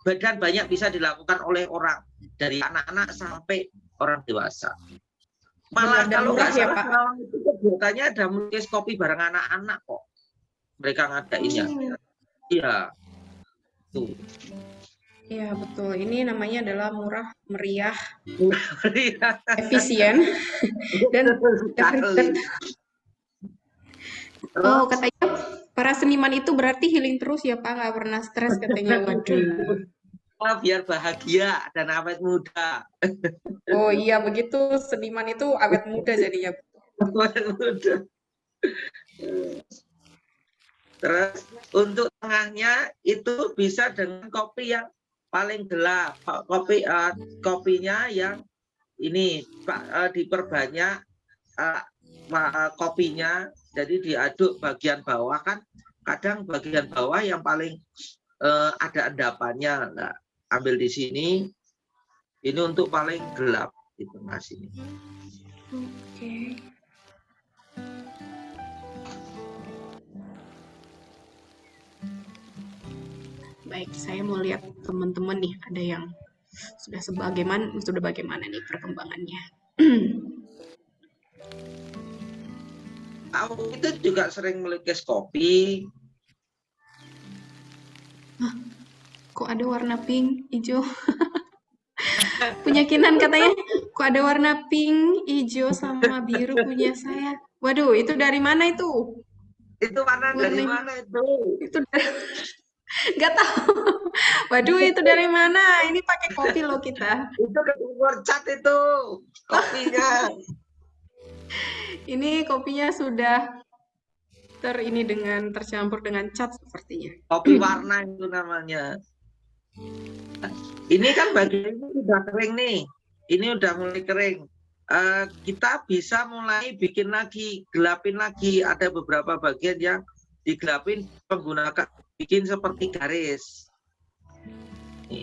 dan banyak bisa dilakukan oleh orang, dari anak-anak sampai orang dewasa. Malah kalau nggak salah itu kegiatannya ada melukis kopi bareng anak-anak kok. Mereka ngadainnya. Iya. Tuh. Iya betul, ini namanya adalah murah, meriah, efisien, dan katanya para seniman itu berarti healing terus ya Pak, nggak pernah stres katanya. Waduh. Biar bahagia dan awet muda. Oh iya begitu, seniman itu awet muda jadinya. Awet muda. Terus untuk tengahnya itu bisa dengan kopi yang paling gelap, kopinya yang ini diperbanyak kopinya, jadi diaduk bagian bawah kan, kadang bagian bawah yang paling ada endapannya. Nah, ambil di sini, ini untuk paling gelap di tengah sini. Oke. Baik, saya mau lihat teman-teman nih, ada yang sudah bagaimana nih perkembangannya. Aku itu juga sering melukis kopi. Hah, kok ada warna pink, hijau? Punya Kinan katanya, kok ada warna pink, hijau, sama biru punya saya. Waduh, itu dari mana itu? Itu warna dari mana itu? Itu dari... Gak tahu. Waduh, itu dari mana? Ini pakai kopi loh kita. Itu keluar cat itu kopinya. Ini kopinya sudah tercampur dengan cat sepertinya. Kopi warna itu namanya. Ini kan bagian ini sudah kering nih. Ini udah mulai kering. Kita bisa mulai bikin lagi, gelapin lagi. Ada beberapa bagian yang digelapin menggunakan bikin seperti garis.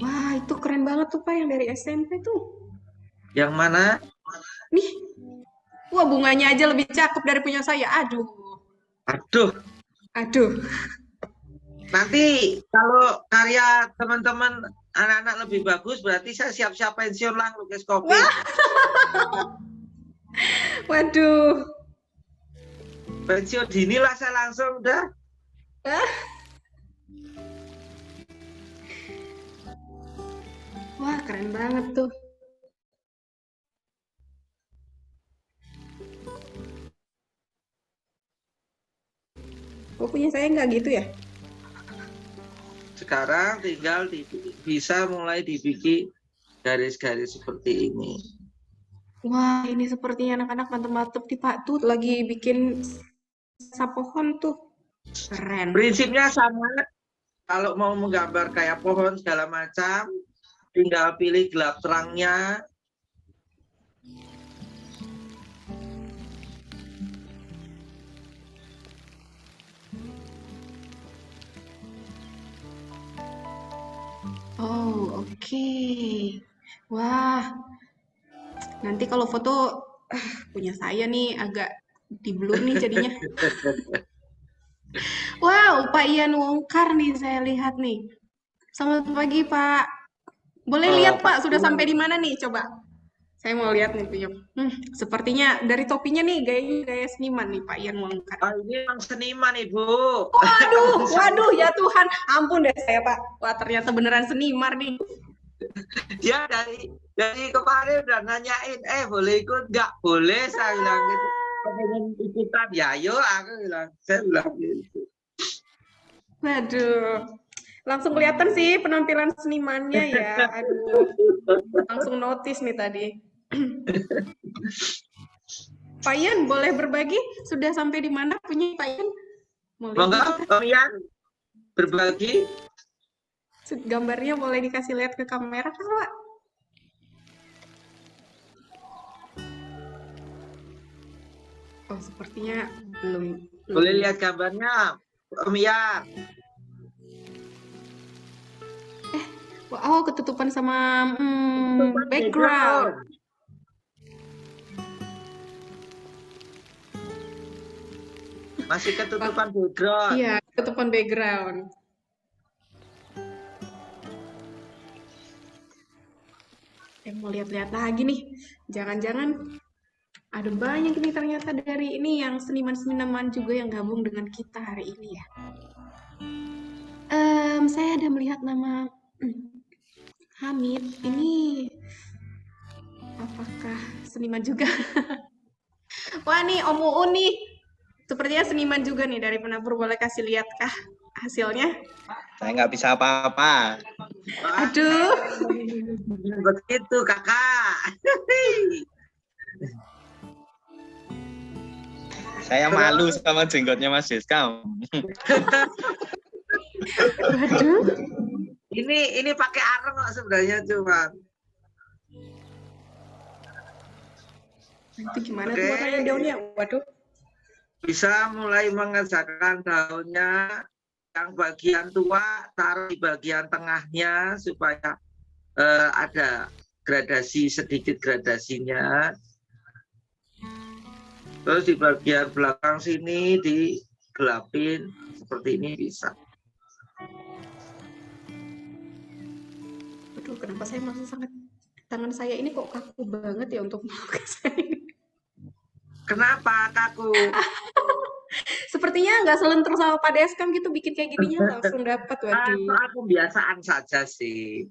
Wah, itu keren banget tuh Pak yang dari SMP tuh. Yang mana? Nih. Wah, bunganya aja lebih cakep dari punya saya. Aduh. Nanti kalau karya teman-teman anak-anak lebih bagus, berarti saya siap-siap pensiun lah lukis kopi. Waduh. Pensiun dini lah saya langsung udah. Wah, keren banget tuh. Oh, punya saya nggak gitu ya? Sekarang tinggal bisa mulai dibikin garis-garis seperti ini. Wah, ini sepertinya anak-anak mantep-mantep nih Pak. Tuh lagi bikin pohon tuh. Keren. Prinsipnya sama. Kalau mau menggambar kayak pohon segala macam, tinggal pilih gelap terangnya. Oh, oke. Wah, nanti kalau foto punya saya nih agak di blur nih jadinya. Wow, Pak Ian Wongkar nih saya lihat nih. Selamat pagi, Pak. Boleh Oh, lihat, Pak, Pak sudah sampai Iwan. di mana nih? Coba. Saya mau lihat nih, Pium. Sepertinya dari topinya nih gaya gaya seniman nih, Pak Ian Wongkar. Oh, ini memang seniman, Ibu. Waduh, Teman saya. waduh, ya Tuhan. Ampun deh saya, Pak. Wah, ternyata beneran seniman nih. Dia dari kemarin udah nanyain, boleh ikut nggak? Boleh, saya bilang gitu. Pengen ikutan, ya yuk, saya bilang gitu. Waduh. Langsung kelihatan sih penampilan senimannya ya. Aduh, langsung notice nih tadi. Pak Ian, boleh berbagi? Sudah sampai di mana punya Pak Ian? Mau lihat Monggo, nggak? Om Ian, berbagi. Gambarnya boleh dikasih lihat ke kamera kan, Pak? Oh, sepertinya belum. Boleh lihat gambarnya, Om Ian. Oh, ketutupan sama background. Masih ketutupan background. Iya, ketutupan background. Saya mau lihat-lihat lagi nih. Jangan-jangan ada banyak ini ternyata dari ini yang seniman-seniman juga yang gabung dengan kita hari ini ya. Saya ada melihat nama Hamid. Ini apakah seniman juga? Wah nih Om Uun nih. Sepertinya seniman juga nih dari Penabur. Boleh kasih lihat kah hasilnya? Saya nggak bisa apa-apa. Aduh. Begitu, Kakak. Saya malu sama jenggotnya Mas Deska. Waduh. Ini pakai areng kok sebenarnya cuma. Itu gimana Oke. tuh warnanya daunnya? Waduh. Bisa mulai mengerjakan daunnya. Yang bagian tua taruh di bagian tengahnya supaya ada gradasi, sedikit gradasinya. Terus di bagian belakang sini digelapin seperti ini bisa. Aduh, kenapa saya masih sangat tangan saya ini kok kaku banget ya untuk melukis ini. Kenapa kaku? Sepertinya nggak selentur sama Pak Deskam gitu bikin kayak gininya langsung dapat. Waduh. Soal pembiasaan saja sih.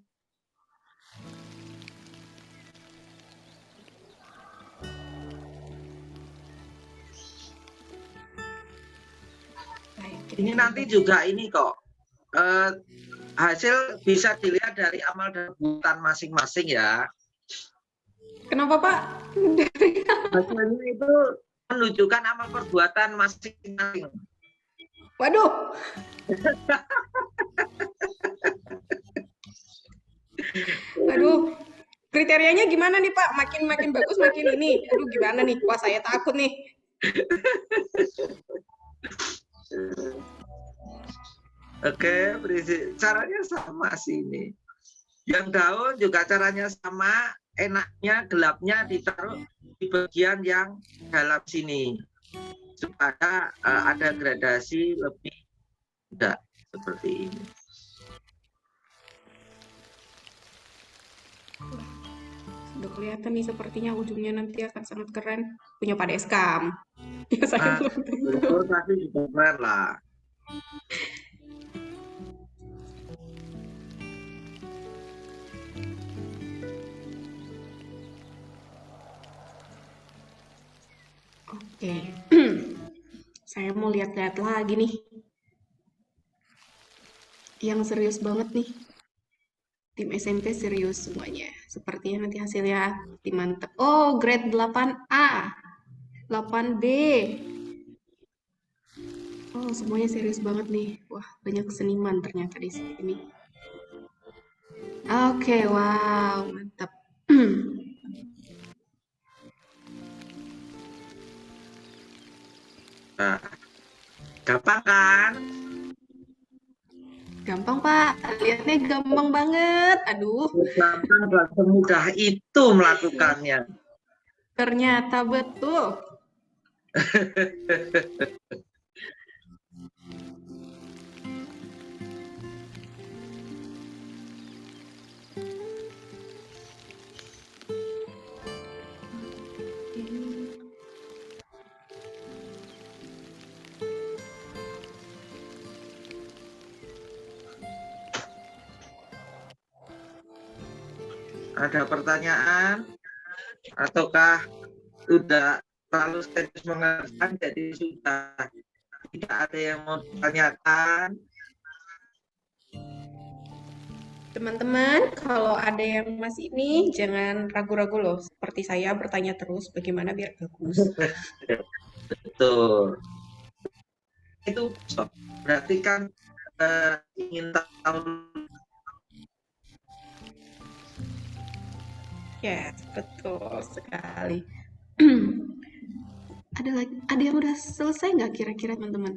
Baik, Ini nanti juga ini kok. Hasil bisa dilihat dari amal dan perbuatan masing-masing ya. Kenapa Pak? Hasilnya itu menunjukkan amal perbuatan masing-masing. Waduh. Aduh. Kriterianya gimana nih Pak? Makin bagus makin ini. Aduh gimana nih? Wah saya takut nih. Oke, caranya sama sih ini. Yang daun juga caranya sama, enaknya gelapnya ditaruh di bagian yang dalam sini supaya ada gradasi lebih mudah seperti ini. Sudah kelihatan nih sepertinya ujungnya nanti akan sangat keren. Punya Pak Deskam. Ya saya belum tentu. Tapi juga keren lah. Oke. Saya mau lihat-lihat lagi nih. yang serius banget nih. Tim SMP serius semuanya. Sepertinya nanti hasilnya mantep. Oh, grade 8A, 8B. Oh, semuanya serius banget nih. Wah, banyak seniman ternyata di sini. Oke, wow, mantap. Nah, gampang kan? Gampang, Pak. Lihatnya gampang banget. Aduh, Gampang dan semudah itu melakukannya. ternyata betul. Ada pertanyaan? Ataukah sudah terlalu serius mengerjakan jadi sudah tidak ada yang mau ditanyakan? Teman-teman, kalau ada yang masih ini, jangan ragu-ragu loh. Seperti saya bertanya terus, bagaimana biar bagus. Betul. Itu berarti kan ingin tahu. Yes, betul sekali. Ada yang udah selesai nggak kira-kira teman-teman?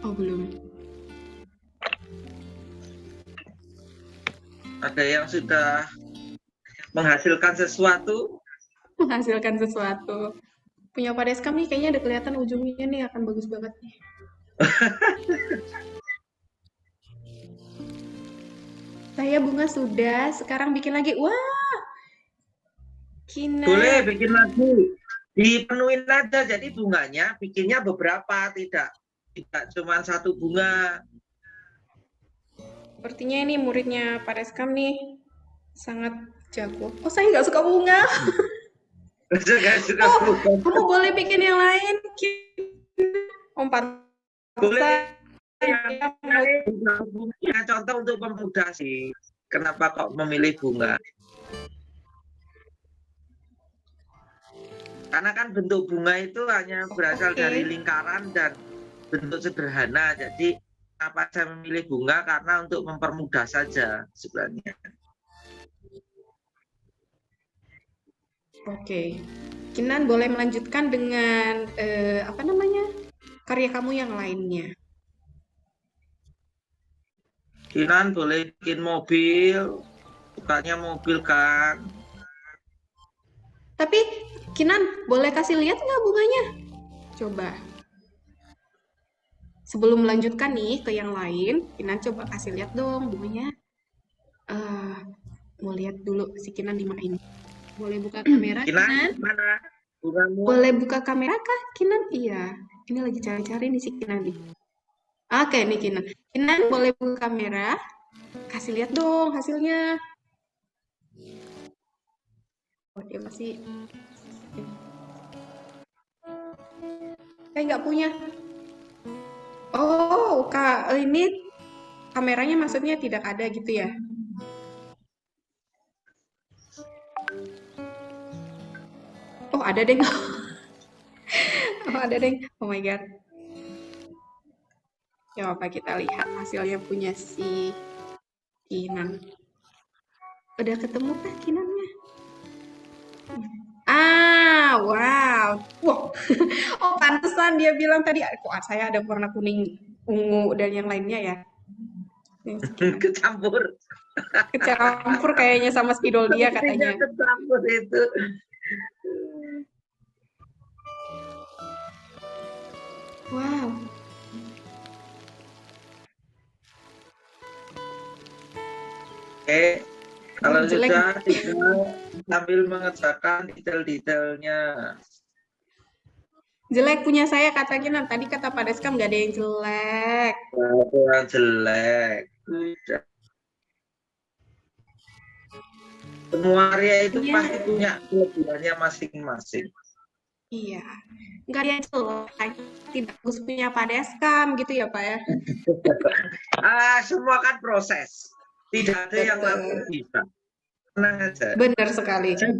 Oh, belum. Ada yang sudah menghasilkan sesuatu? Menghasilkan sesuatu. Punya Pak Deskam nih, kayaknya ada kelihatan ujungnya nih akan bagus banget nih. Saya bunga sudah, sekarang bikin lagi. Wah, Kinar. Boleh bikin lagi. Dipenuhin aja, jadi bunganya bikinnya beberapa, tidak cuma satu bunga. Sepertinya ini muridnya Pak Deskam nih, sangat jago. Oh, saya nggak suka bunga. Suka Oh, bunga. kamu boleh bikin yang lain. Boleh. Dia mau Ya, contoh untuk pemuda sih. Kenapa kok memilih bunga? Karena kan bentuk bunga itu hanya berasal Oke. dari lingkaran dan bentuk sederhana. Jadi kenapa saya memilih bunga? Karena untuk mempermudah saja sebenarnya. Oke. Kinan boleh melanjutkan dengan apa namanya? Karya kamu yang lainnya. Kinan boleh bikin mobil, sukanya mobil kan? Tapi Kinan boleh kasih lihat nggak bunganya? Coba. Sebelum melanjutkan nih ke yang lain, Kinan coba kasih lihat dong bunganya. Mau lihat dulu si Kinan di mana ini. Boleh buka kamera, Kinan, Kinan? mana bungamu? Boleh buka kamera kah, Kinan? Iya. Ini lagi cari-cari nih si Kinan nih. Oke nih Kinan. Kinan boleh buka kamera. Kasih lihat dong hasilnya. Oh, dia masih... Saya nggak punya. Oh, Kak, ini kameranya maksudnya tidak ada gitu ya? Oh, ada deh. Oh, ada deh. Oh my God. Coba kita lihat hasilnya punya si Kinan. Udah ketemu kah Kinannya? Ah, wow. Wow. Oh, pantesan dia bilang tadi, kok saya ada warna kuning, ungu, dan yang lainnya ya. Yang si Kinan. Kecampur. Kecampur kayaknya sama spidol dia katanya. Kecampur itu. Wow. Oke, kalau Jelek. sudah tinggal sambil mengerjakan detail-detailnya. Jelek punya saya kata Kinan. Tadi kata Pak Deskam nggak ada yang jelek. Yang jelek. Udah. Semua area itu Iya. pasti punya kelebihannya masing-masing. Iya, nggak ada yang jelek, tidak harus punya padeskam gitu ya Pak ya? Semua kan proses. Tidak ada yang Betul. langsung bisa. Tenang aja. Benar sekali. Saya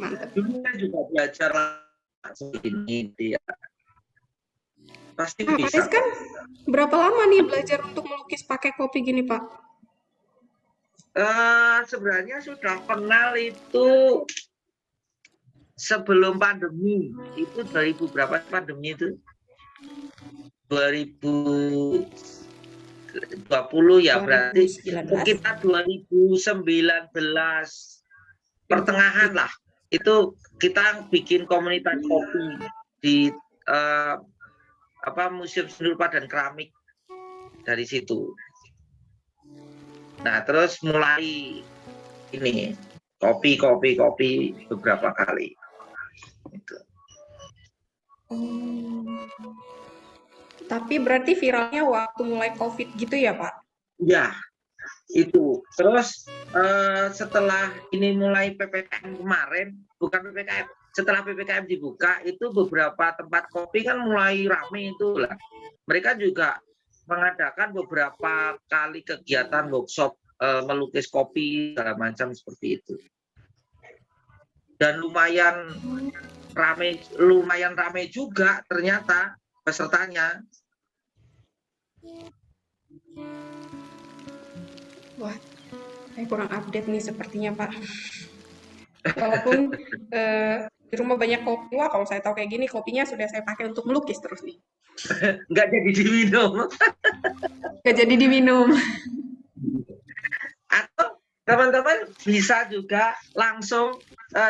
Mantap. dulu kan juga belajar langsung ini, ya. Pasti Pak bisa. Des kan berapa lama nih belajar untuk melukis pakai kopi gini Pak? Sebenarnya sudah kenal itu sebelum pandemi. Itu 2000 berapa pandemi itu? 2020 ya, berarti 2019. sekitar 2019 pertengahan lah. Itu kita bikin komunitas kopi di Museum Seni Rupa dan Keramik dari situ. Nah, terus mulai ini kopi beberapa kali. Gitu. Tapi berarti viralnya waktu mulai COVID gitu ya Pak? Ya, itu. Terus setelah ini mulai PPKM kemarin, bukan PPKM, setelah PPKM dibuka, itu beberapa tempat kopi kan mulai rame itu lah. Mereka juga mengadakan beberapa kali kegiatan workshop melukis kopi segala macam seperti itu. Dan lumayan ramai juga ternyata pesertanya. Wah, saya kurang update nih sepertinya Pak. Walaupun di rumah banyak kopi, wah kalau saya tahu kayak gini kopinya sudah saya pakai untuk melukis terus nih. Nggak jadi diminum. Nggak jadi diminum. Atau teman-teman bisa juga langsung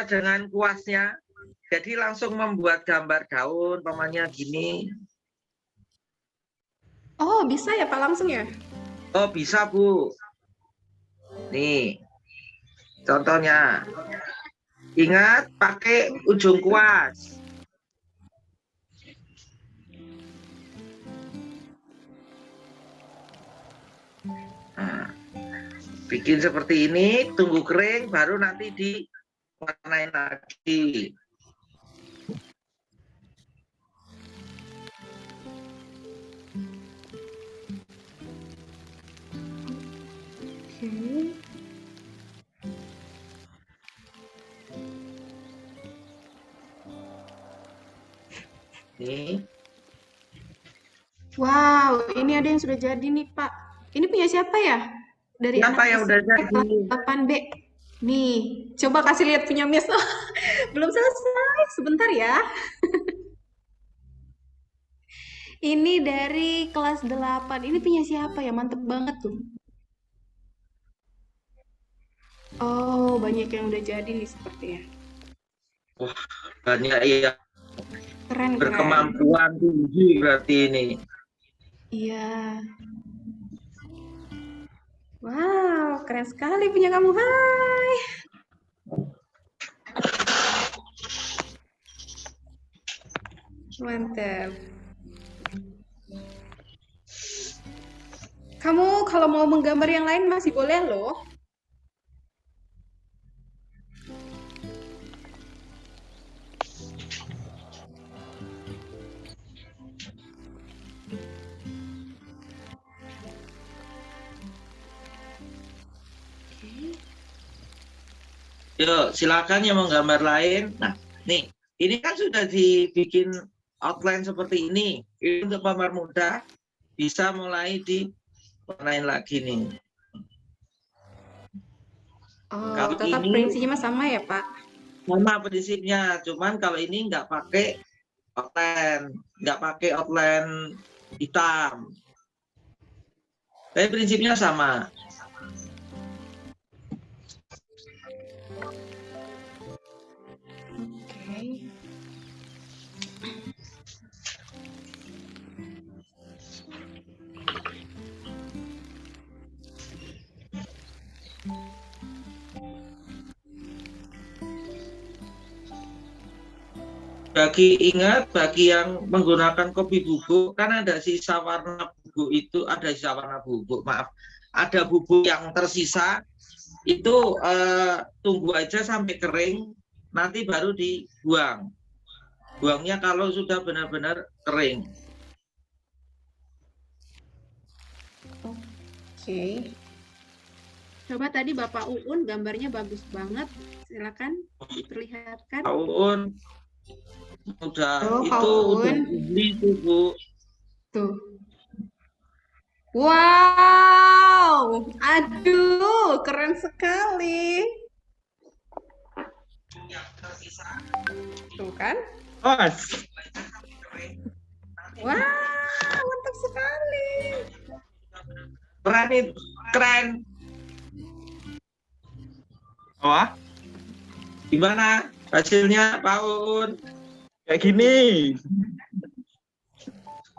dengan kuasnya, jadi langsung membuat gambar daun, pamannya gini. Oh, bisa ya Pak langsung ya? Oh, bisa Bu. Nih, contohnya. Ingat pakai ujung kuas. Nah, bikin seperti ini, tunggu kering, baru nanti diwarnain lagi. Oke. Nih. Wow, ini ada yang sudah jadi nih Pak. Ini punya siapa ya? Dari Siapa anak yang udah SMP jadi? kelas 8B. Nih, coba kasih lihat punya Miss. Belum selesai, sebentar ya. Ini dari kelas 8. Ini punya siapa ya? Mantep banget tuh. Oh, banyak yang udah jadi nih sepertinya. Wah, banyak yang Keren, keren. berkemampuan tinggi berarti ini. Iya. Wow, keren sekali punya kamu. Hai. Mantap. Kamu kalau mau menggambar yang lain masih boleh loh. Yuk, silakan yang mau gambar lain. Nah, nih, ini kan sudah dibikin outline seperti ini. Ini untuk pamar muda bisa mulai diwarnain lagi nih. Oh, Kalau tetap ini- prinsipnya sama ya, Pak? Sama prinsipnya, cuman kalau ini nggak pakai outline hitam. Tapi prinsipnya sama. Oke. Bagi yang menggunakan kopi bubuk, kan ada sisa warna bubuk itu, ada bubuk yang tersisa, itu tunggu aja sampai kering, nanti baru dibuang. Buangnya kalau sudah benar-benar kering. Oke. Coba tadi Bapak Uun gambarnya bagus banget. Silakan perlihatkan. Pak Uun, udah Oh, Pak itu udah Uun. beli itu, Bu. Tuh. Wow, aduh, keren sekali. Tuh kan? Mas, Wah, mantap sekali. Keren itu, keren. wah, Gimana hasilnya, Pak Uun? kayak gini.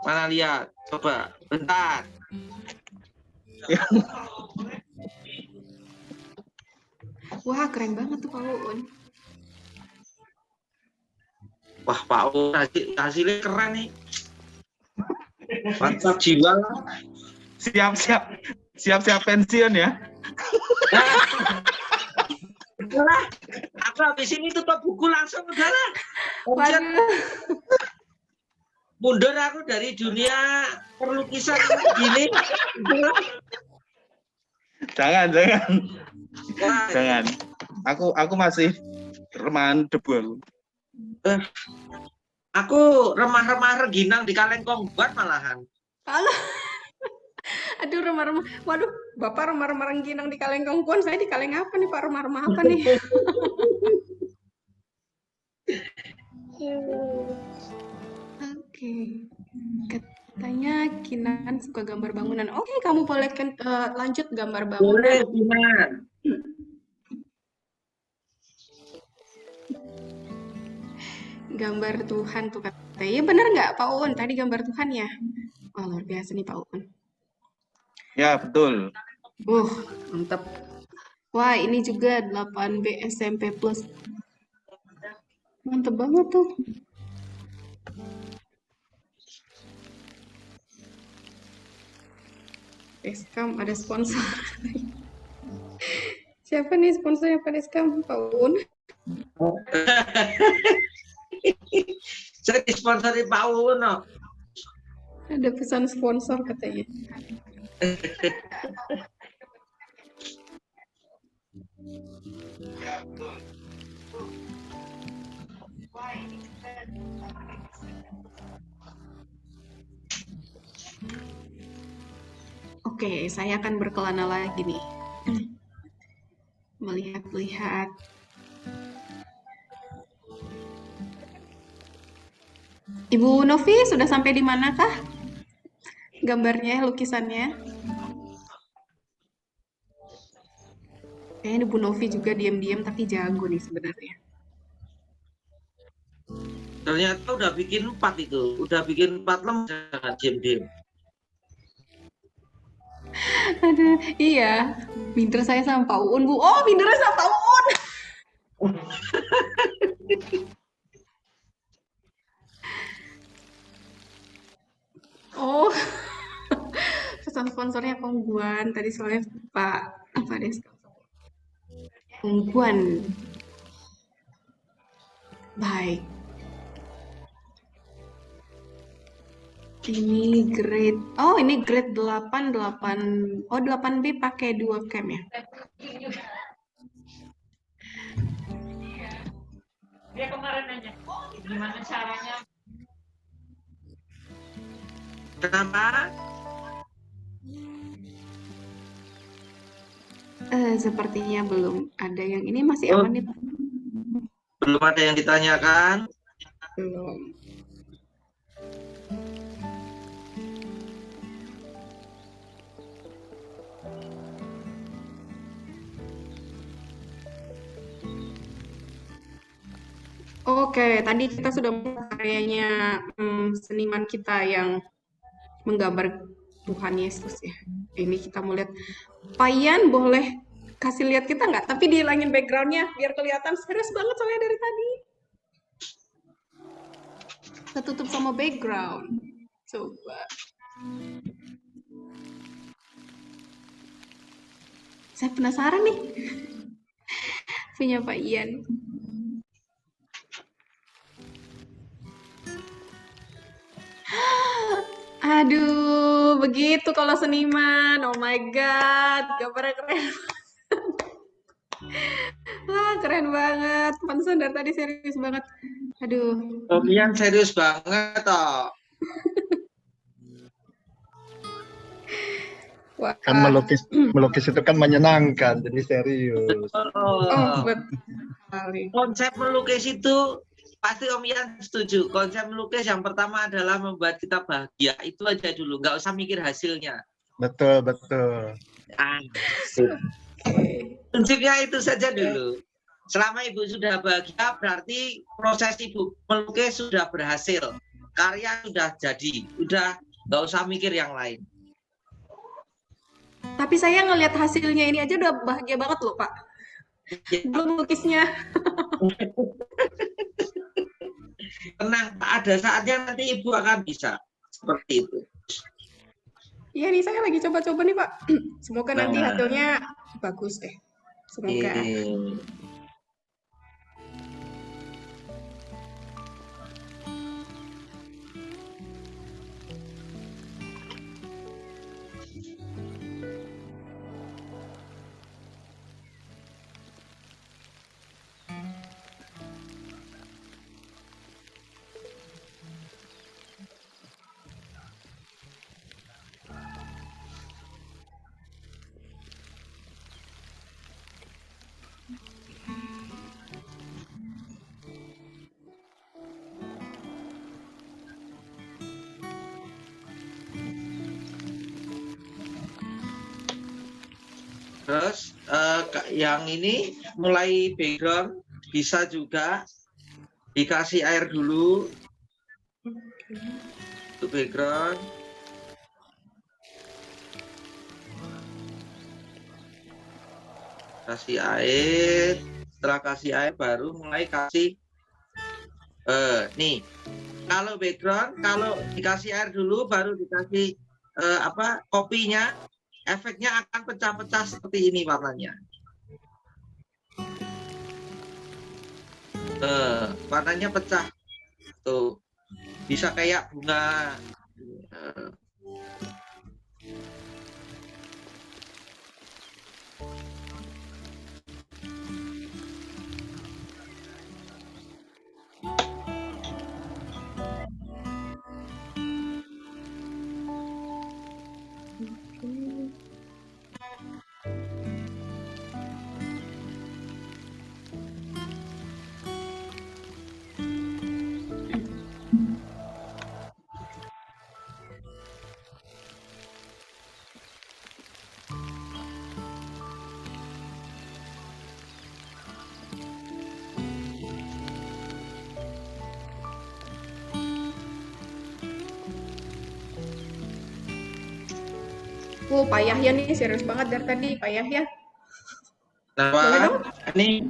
Mana lihat? Coba, bentar. Wah, keren banget tuh Pak Uun. Wah, Pak Uun, hasilnya keren nih. Mantap jiwa. Siap-siap pensiun ya. Udah, aku habis ini tutup buku langsung udah lah. Waduh. Mundur aku dari dunia perlukisan gini. Jangan. Wah, Jangan. Aku masih remahan debu aku. aku remah-remah rengginang di Kalengkong buat malahan. Halo. Aduh, remah-remah. Waduh, Bapak remah-remah rengginang di Kalengkong Pon. Saya di Kaleng apa nih, Pak? Remah-remah apa nih? Oke. Katanya Kinan suka gambar bangunan. Oke, kamu boleh lanjut gambar Boleh, bangunan. Diman. Gambar Tuhan tuh katanya. Iya bener nggak Pak Uun? Tadi gambar Tuhan ya? Wah, luar biasa nih Pak Uun. Ya, betul. Mantap. Wah, ini juga 8B SMP Plus. Mantap banget tuh. Deskam ada sponsor. Siapa nih sponsornya Pak Deskam? Pak Uun? Saya disponsori Pak Uun. No. Ada pesan sponsor katanya. Oke, saya akan berkelana lagi nih. Melihat-lihat. Ibu Novi sudah sampai di manakah? Gambarnya, lukisannya. Kayaknya Ibu Novi juga diam-diam tapi jago nih sebenarnya. Ternyata udah bikin 4 itu. Udah bikin 4 lembar jangan diem-diem. Aduh, iya. Minder saya sama Pak Uun, Bu. Oh, mindernya sama Pak Uun. Oh, pesan sponsornya Kongguan. Tadi soalnya Pak apa deh? Kongguan. Baik. Ini grade. Oh, ini grade 8. Oh, 8B pakai dual cam ya? Dia kemarin nanya, gimana caranya? Kenapa? Sepertinya belum ada yang ini masih aman nih, Pak. Belum ada yang ditanyakan. Belum. Oke, tadi kita sudah melihat karyanya seniman kita yang menggambar Tuhan Yesus ya. Ini kita mau lihat. Pak Ian boleh kasih lihat kita nggak? Tapi dihilangin backgroundnya biar kelihatan serius banget soalnya dari tadi. Kita tutup sama background. Coba. Saya penasaran nih. Punya Pak Ian. Aduh, begitu kalau seniman. Oh my God, gambarnya keren. Wah, keren banget. Pantesan dari tadi serius banget. Aduh. Sofian serius banget toh. Wah. Kan melukis itu kan menyenangkan, jadi serius. Oh, betul sekali. Konsep melukis itu pasti Om Ian setuju. Konsep melukis yang pertama adalah membuat kita bahagia. Itu aja dulu, nggak usah mikir hasilnya. Betul, betul. Prinsipnya itu saja dulu. Selama Ibu sudah bahagia, berarti proses Ibu melukis sudah berhasil. Karya sudah jadi, udah nggak usah mikir yang lain. Tapi saya ngelihat hasilnya ini aja udah bahagia banget loh, Pak. Belum lukisnya. Tenang, ada saatnya nanti Ibu akan bisa. Seperti itu. Iya nih, saya lagi coba-coba nih, Pak. Semoga nanti hasilnya bagus deh. Semoga. Terus yang ini mulai background bisa juga dikasih air dulu untuk background. Kasih air, setelah kasih air baru mulai kasih nih. Kalau background, kalau dikasih air dulu baru dikasih kopinya, efeknya akan pecah-pecah seperti ini warnanya. Warnanya pecah. Tuh. Bisa kayak bunga. Wow, Pak Yahya nih serius banget dari tadi, Pak Yahya. Nah, ini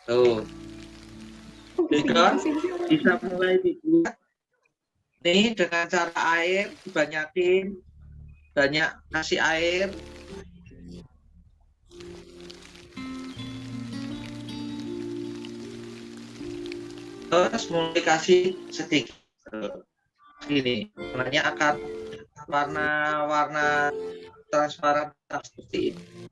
tuh, background bisa mulai dibuat nih dengan cara air dibanyakin, banyak kasih air. Terus mulai kasih sedikit ini, warnanya akan warna transparan seperti ini.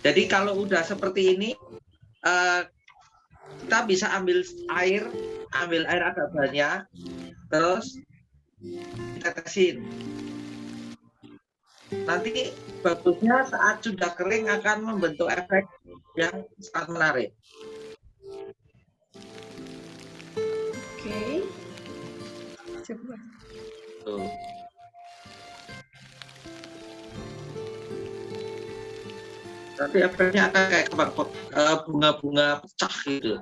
Jadi kalau udah seperti ini, kita bisa ambil air agak banyak, terus tetesin. Nanti bagusnya saat sudah kering akan membentuk efek yang sangat menarik. Oke. Coba. Tuh. Nanti efeknya akan kayak bunga-bunga pecah gitu.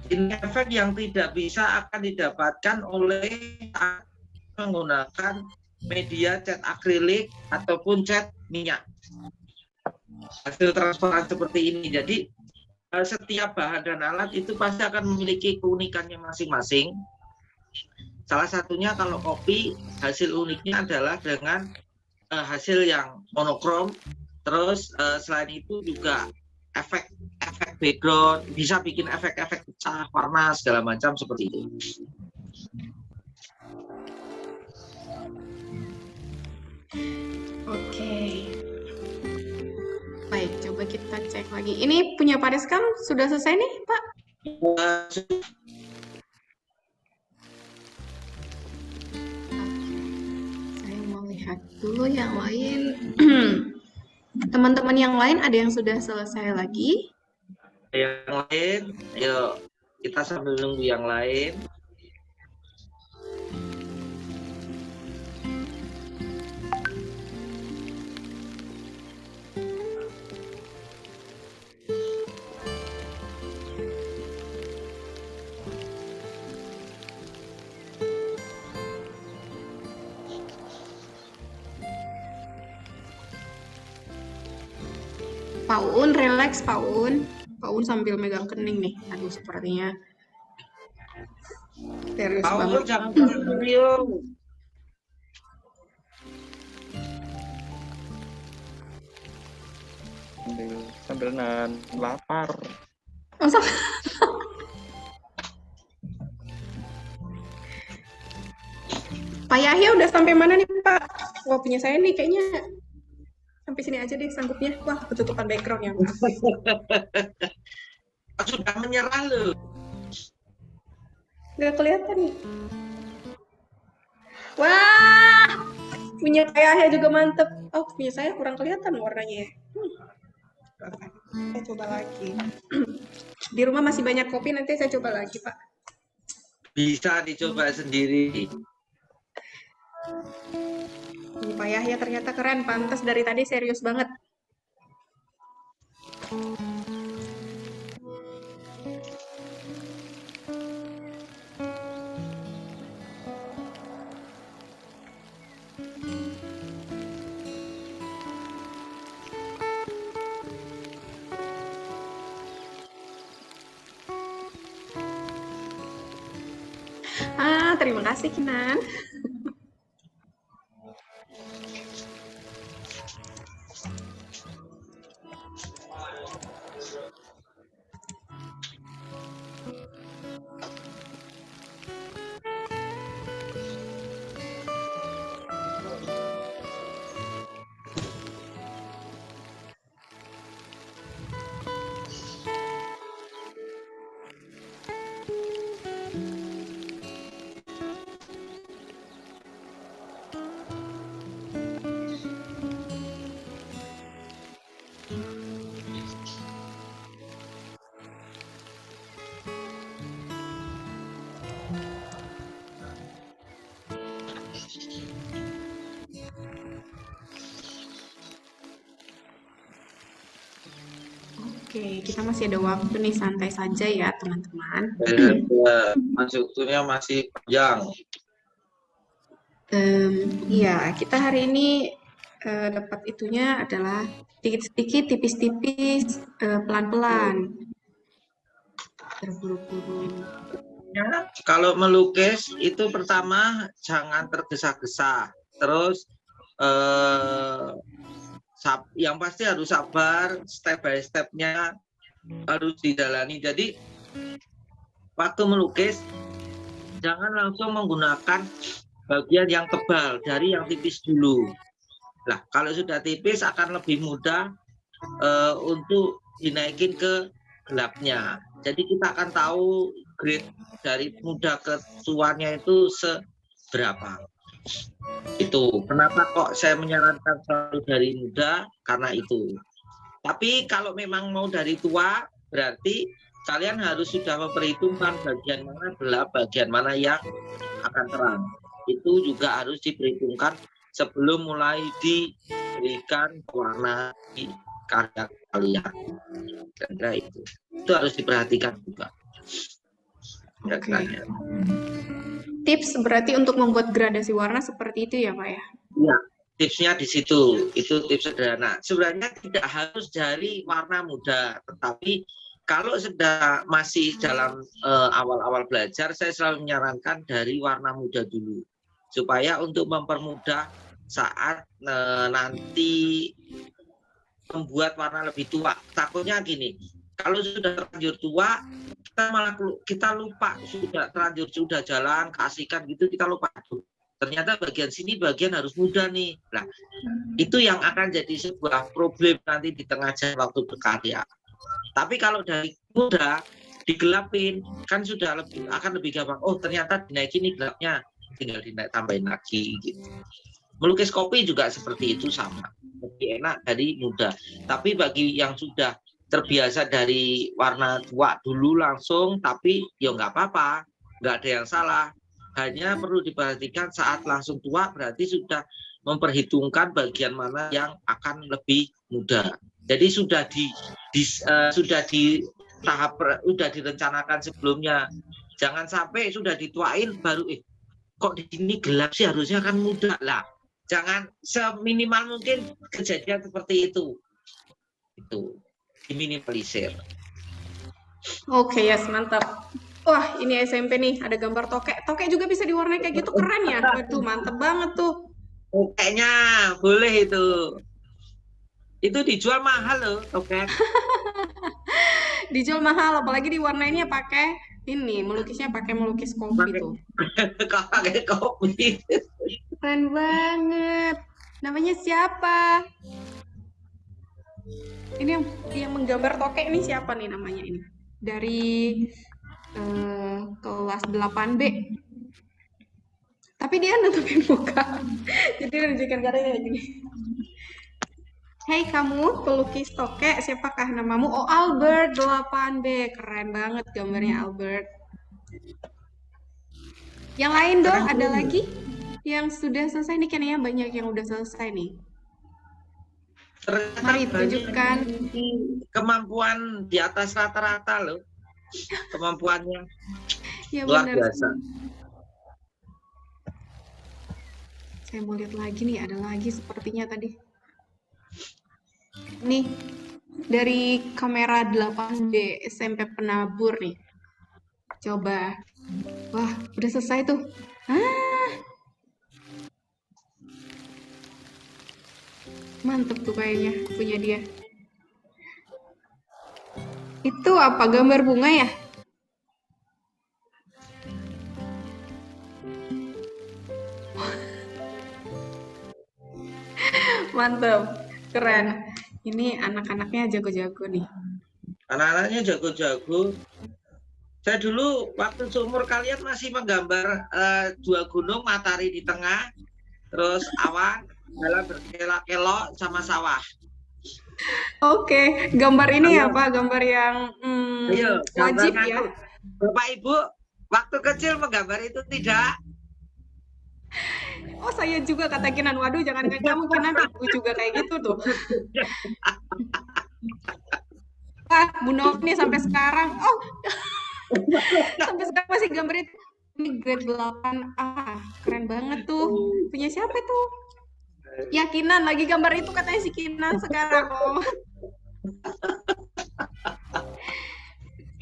Ini efek yang tidak bisa akan didapatkan oleh menggunakan media cat akrilik ataupun cat minyak. hasil transparan seperti ini. Jadi setiap bahan dan alat itu pasti akan memiliki keunikannya masing-masing. Salah satunya kalau kopi, hasil uniknya adalah dengan hasil yang monokrom. Terus selain itu juga efek background, bisa bikin efek-efek pecah, warna segala macam seperti itu. Oke. Baik, coba kita cek lagi. Ini punya Pak Deskam sudah selesai nih, Pak? Saya mau lihat dulu yang lain. Teman-teman yang lain ada yang sudah selesai lagi? Yang lain, yuk kita sambil nunggu yang lain. Pak Uun, relax Pak Uun. Pak Uun sambil megang kening nih. Aduh, sepertinya serius Paul, banget. jangan video. Sambil lapar. Oh, Pak Yahya udah sampai mana nih Pak? Wah, punya saya nih kayaknya sampai sini aja deh sanggupnya. Wah, ketutupan background yang Sudah menyerah loh. nggak kelihatan nih. Wah, punya Pak Yahya juga mantep. Oh, punya saya kurang kelihatan warnanya. Saya coba lagi. Di rumah masih banyak kopi, nanti saya coba lagi Pak. Bisa dicoba sendiri. Ini Pak Yahya ternyata keren, pantas dari tadi serius banget. Terima kasih Kinan. Oke, kita masih ada waktu nih, santai saja ya teman-teman. Waktunya masih panjang. Iya, kita hari ini dapat itunya adalah sedikit-sedikit, tipis-tipis, pelan-pelan. Terburu-buru. Ya, kalau melukis itu pertama jangan tergesa-gesa. Terus yang pasti harus sabar, step by stepnya harus dijalani. Jadi waktu melukis jangan langsung menggunakan bagian yang tebal, dari yang tipis dulu. Nah, kalau sudah tipis akan lebih mudah untuk dinaikin ke gelapnya. Jadi kita akan tahu grade dari muda ke tuanya itu seberapa. Itu kenapa kok saya menyarankan selalu dari muda, karena itu. Tapi kalau memang mau dari tua, berarti kalian harus sudah memperhitungkan bagian mana gelap, bagian mana yang akan terang. Itu juga harus diperhitungkan sebelum mulai diberikan warna di karya kalian. Kira-kira itu harus diperhatikan juga. Tips berarti untuk membuat gradasi warna seperti itu ya Pak ya? Iya, tipsnya di situ. Itu tips sederhana. Sebenarnya tidak harus dari warna muda, tetapi kalau masih dalam awal-awal belajar, saya selalu menyarankan dari warna muda dulu, supaya untuk mempermudah saat nanti membuat warna lebih tua. Takutnya gini, kalau sudah terlanjur tua, kita lupa, sudah terlanjur sudah jalan keasikan gitu, kita lupa. Ternyata bagian sini bagian harus muda nih. Nah, itu yang akan jadi sebuah problem nanti di tengah jalan waktu berkarya. Tapi kalau dari muda digelapin kan sudah akan lebih gampang. Oh, ternyata dinaikin nih gelapnya, tinggal tambahin lagi gitu. Melukis kopi juga seperti itu, sama. Lebih enak dari muda. Tapi bagi yang sudah terbiasa dari warna tua dulu langsung, tapi ya nggak apa-apa, nggak ada yang salah. Hanya perlu diperhatikan saat langsung tua berarti sudah memperhitungkan bagian mana yang akan lebih muda. Jadi sudah direncanakan sebelumnya. Jangan sampai sudah dituain baru kok di sini gelap sih, harusnya kan muda lah. Jangan, seminimal mungkin kejadian seperti itu. Itu diminimalisir. Oke, yes, mantap. Wah, ini SMP nih, ada gambar tokek. Tokek juga bisa diwarnai kayak gitu, keren ya. Waduh, mantep banget tuh. Tokeknya boleh itu. Itu dijual mahal loh, tokek. Dijual mahal, apalagi diwarnainnya pakai ini, melukisnya pakai melukis kopi tuh. Pakai kopi. Keren banget. Namanya siapa? Ini yang menggambar tokek ini siapa nih namanya ini? Dari kelas 8B. Tapi dia nutupin muka. Jadi nunjukin karyanya gini. Hei kamu, pelukis tokek, siapakah namamu? Oh, Albert 8B. Keren banget gambarnya Albert. Yang lain dong, ada lagi? Yang sudah selesai nih, kayaknya banyak yang udah selesai nih. Mari tunjukkan Kemampuan di atas rata-rata loh. Kemampuannya ya, luar benar. biasa. Saya mau lihat lagi nih, ada lagi sepertinya tadi. Nih, dari kamera 8D SMP Penabur nih. Coba. Wah, udah selesai tuh. Mantep tuh kayaknya punya dia. Itu apa? Gambar bunga ya? Mantep. Keren. Ini anak-anaknya jago-jago nih. Anak-anaknya jago-jago. Saya dulu waktu seumur kalian masih menggambar 2 gunung, matahari di tengah, terus awan, jalan berkelok-kelok sama sawah. Oke, gambar ini apa? Gambar yang Ayo, wajib gambarkan ya. tuh. Bapak Ibu, waktu kecil menggambar itu tidak? Oh, saya juga kata Kinan. Waduh, jangan kamu Kinan, aku juga kayak gitu tuh. Wah, Bu Novi sampai sekarang. Oh, sampai sekarang masih gambar itu. Ini grade 8A. Keren banget tuh. Punya siapa tuh? Ya, Kinan. Lagi gambar itu katanya si Kinan sekarang. Oh.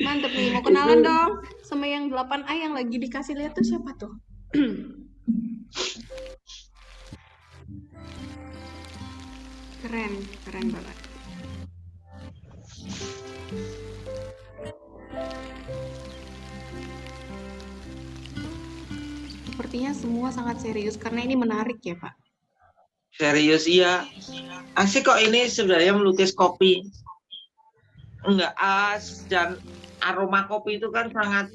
Mantep nih. Mau kenalan dong sama yang 8A yang lagi dikasih lihat tuh siapa tuh? Keren banget. Sepertinya semua sangat serius karena ini menarik ya, Pak. Serius, iya. Asik kok ini sebenarnya melukis kopi. Enggak, dan aroma kopi itu kan sangat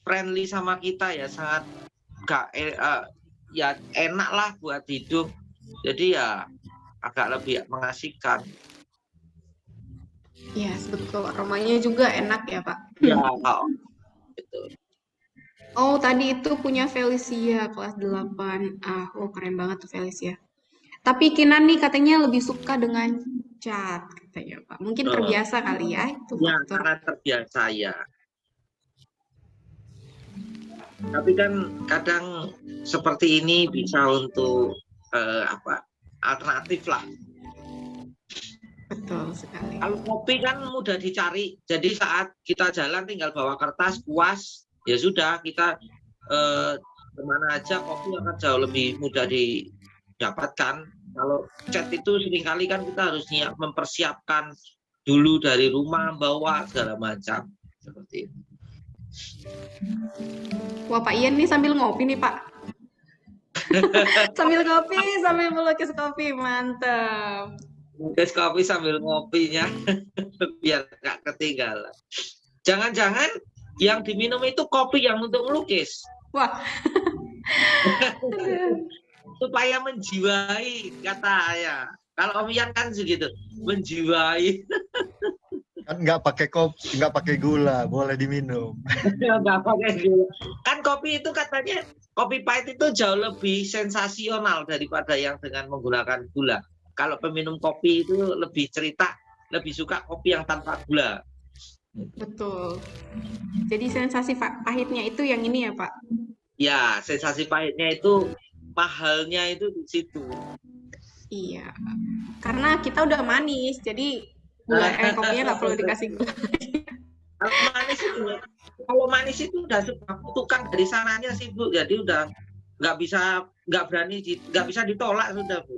friendly sama kita ya, sangat ya enak lah buat hidup. Jadi ya agak lebih mengasihkan. Ya, betul. Aromanya juga enak ya, Pak. Ya, betul. Oh, tadi itu punya Felicia kelas 8A. Oh, keren banget tuh Felicia. Tapi Kinan nih katanya lebih suka dengan cat, katanya Pak. Mungkin terbiasa kali ya itu Ya, faktor. karena terbiasa ya. Tapi kan kadang seperti ini bisa untuk alternatif lah. Betul sekali. Kalau kopi kan mudah dicari, jadi saat kita jalan tinggal bawa kertas, kuas, ya sudah kita kemana aja kopi akan jauh lebih mudah didapatkan. Kalau cat itu seringkali kan kita harus mempersiapkan dulu dari rumah, bawa segala macam seperti itu. Wah, Pak Ian nih sambil ngopi nih, Pak. Sambil ngopi, sambil melukis kopi, mantap. Melukis kopi sambil ngopinya biar nggak ketinggalan. Jangan-jangan yang diminum itu kopi yang untuk melukis. Wah. Supaya menjiwai, kata ayah. Kalau Om Ian kan segitu, menjiwai. Kan nggak pakai kopi, nggak pakai gula, boleh diminum. Nggak pakai gula. Kan kopi itu katanya, kopi pahit itu jauh lebih sensasional daripada yang dengan menggunakan gula. Kalau peminum kopi itu lebih cerita, lebih suka kopi yang tanpa gula. Betul. Jadi sensasi pahitnya itu yang ini ya, Pak? Ya, sensasi pahitnya itu, mahalnya itu di situ. Iya. Karena kita udah manis, jadi kopinya nggak perlu dikasih gula. Kalau manis itu udah sebuah kutukan dari sananya sih, Bu. Jadi udah nggak bisa ditolak sudah, Bu.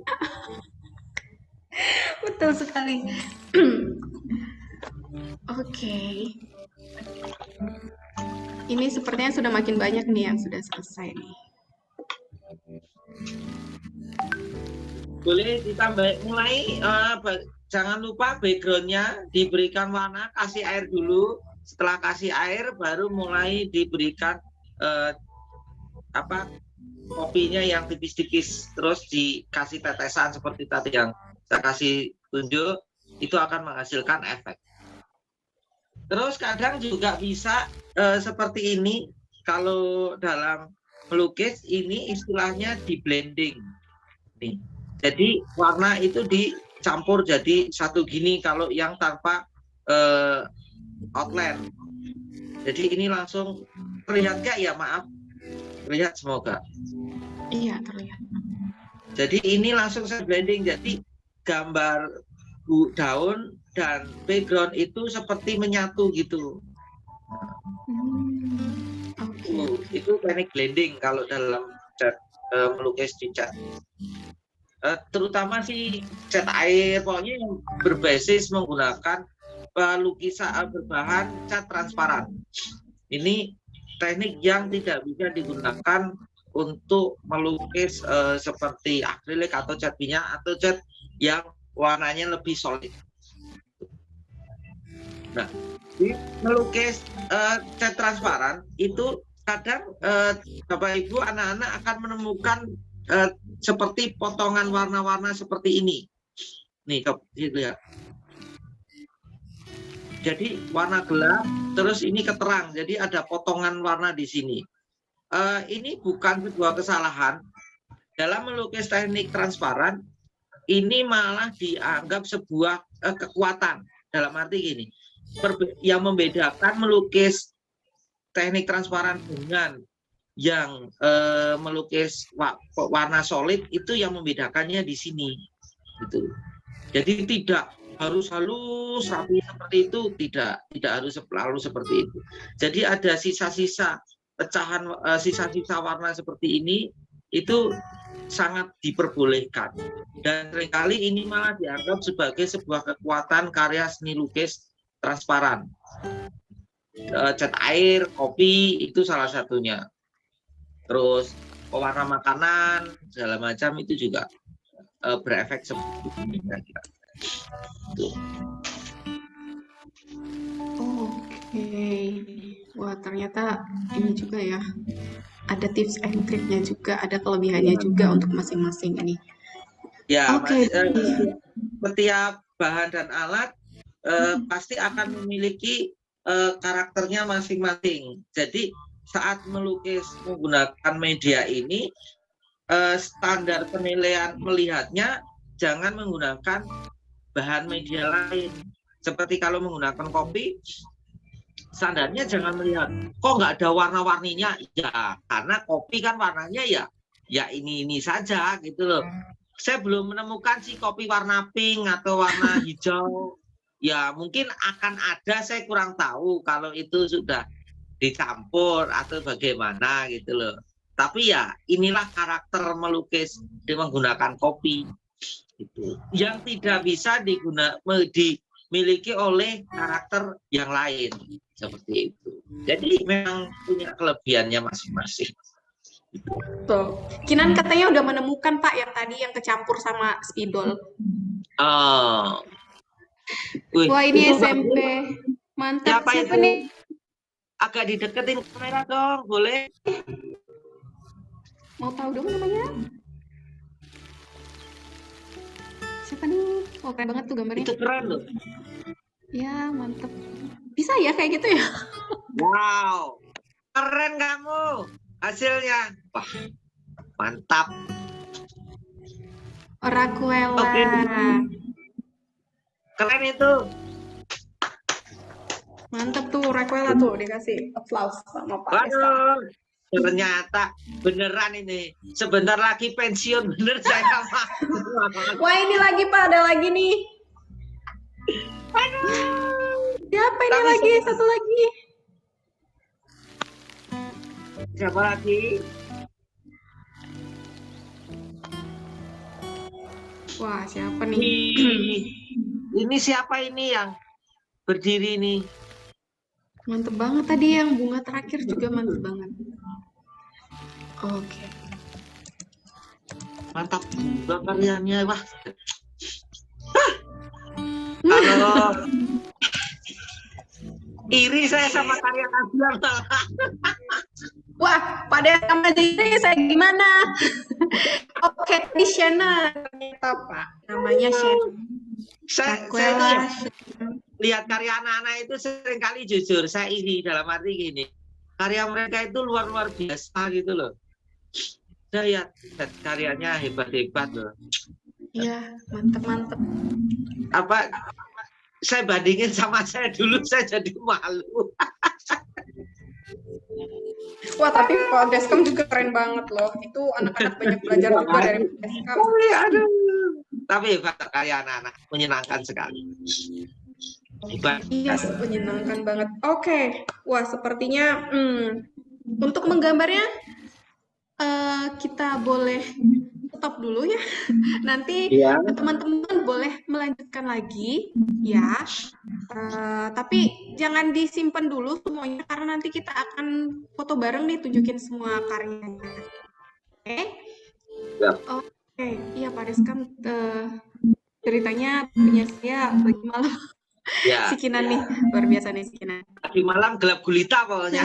Betul sekali. Oke. Ini sepertinya sudah makin banyak nih yang sudah selesai nih. Boleh ditambah mulai, jangan lupa backgroundnya diberikan warna, kasih air dulu. Setelah kasih air baru mulai diberikan kopinya yang tipis-tipis, terus dikasih tetesan seperti tadi yang saya kasih tunjuk, itu akan menghasilkan efek. Terus kadang juga bisa seperti ini, kalau dalam melukis ini istilahnya di blending. Nih. Jadi warna itu dicampur jadi satu gini kalau yang tanpa outline. Jadi ini langsung terlihat nggak ya? Maaf, terlihat semoga. Iya, terlihat. Jadi ini langsung saya blending, jadi gambar daun dan background itu seperti menyatu gitu. Itu teknik blending kalau dalam cat melukis di cat. Terutama sih cat air, pokoknya yang berbasis menggunakan pelukisan berbahan cat transparan. Ini teknik yang tidak bisa digunakan untuk melukis seperti akrilik atau cat minyak atau cat yang warnanya lebih solid. Nah, di melukis cat transparan itu kadang Bapak Ibu anak-anak akan menemukan seperti potongan warna-warna seperti ini. Nih, lihat. Jadi warna gelap, terus ini keterang. Jadi ada potongan warna di sini. Ini bukan sebuah kesalahan. Dalam melukis teknik transparan, ini malah dianggap sebuah kekuatan. Dalam arti gini, yang membedakan melukis teknik transparan dengan yang melukis warna solid itu yang membedakannya di sini. Gitu. Jadi tidak harus halus rapi seperti itu, tidak harus selalu seperti itu. Jadi ada sisa-sisa pecahan, sisa-sisa warna seperti ini itu sangat diperbolehkan, dan seringkali ini malah dianggap sebagai sebuah kekuatan karya seni lukis transparan. Cat air, kopi itu salah satunya. Terus pewarna makanan segala macam itu juga berefek seperti ini. Oke. Wah, ternyata ini juga ya. Ada tips and triknya juga, ada kelebihannya juga untuk masing-masing ini. Ya, Oke. setiap bahan dan alat pasti akan memiliki karakternya masing-masing. Jadi saat melukis menggunakan media ini, standar penilaian melihatnya jangan menggunakan bahan media lain. Seperti kalau menggunakan kopi, standarnya jangan melihat kok nggak ada warna-warninya, ya karena kopi kan warnanya ya ini saja gitu loh. saya belum menemukan si kopi warna pink atau warna hijau. Ya mungkin akan ada, saya kurang tahu kalau itu sudah dicampur atau bagaimana gitu loh. Tapi ya inilah karakter melukis dengan menggunakan kopi. Itu yang tidak bisa dimiliki oleh karakter yang lain seperti itu. Jadi memang punya kelebihannya masing-masing. Tuh. Kinan katanya udah menemukan Pak yang tadi yang kecampur sama spidol. Oh. Wih, Wah, ini itu SMP. bagus. Mantap. Siapa Siapa itu? nih? Agak dideketin kamera dong, boleh? Mau tahu dong namanya? Siapa nih? Oh, keren banget tuh gambarnya. Itu keren loh. Ya, mantap. Bisa ya kayak gitu ya? Wow, keren kamu hasilnya. Wah, mantap. Raquela. Oke. Keren itu. Mantap tuh Raquela tuh dikasih applause sama Pak Deska. Waduh, ternyata beneran ini. Sebentar lagi pensiun bener saya. Wah, ini lagi Pak, ada lagi nih. Siapa ini Tapi lagi? Satu lagi. Siapa lagi? Wah, siapa nih? Ini siapa ini yang berdiri nih? Mantep banget tadi yang bunga terakhir juga mantep banget. Oke. Mantap juga karyanya. Wah. Halo. Iri saya sama karya kalian. Wah, pada sama diri saya gimana? Oke, ini Shana ternyata Pak. Namanya Shana. Saya itu Raquela. ya, lihat karya anak-anak itu seringkali jujur saya iri dalam arti gini. Karya mereka itu luar biasa gitu loh. Saya lihat karyanya hebat-hebat loh. Iya, mantep. Apa saya bandingin sama saya dulu, saya jadi malu. Wah, tapi Pak Deskam juga keren banget loh. Itu anak-anak banyak belajar juga dari Pak Deskam. Aduh. Tapi hebat karya anak-anak, menyenangkan sekali. Hebat. Iya, menyenangkan banget. Oke, wah sepertinya untuk menggambarnya kita boleh stop dulu ya. Nanti Iya. teman-teman boleh melanjutkan lagi ya. Tapi jangan disimpan dulu semuanya karena nanti kita akan foto bareng nih, tunjukin semua karyanya. Oke? Ya. Oke, iya Pak Deskam ceritanya punya saya lagi malam. Ya. Si Kinan nih, luar biasa nih si Kinan. Tadi malam gelap gulita pokoknya.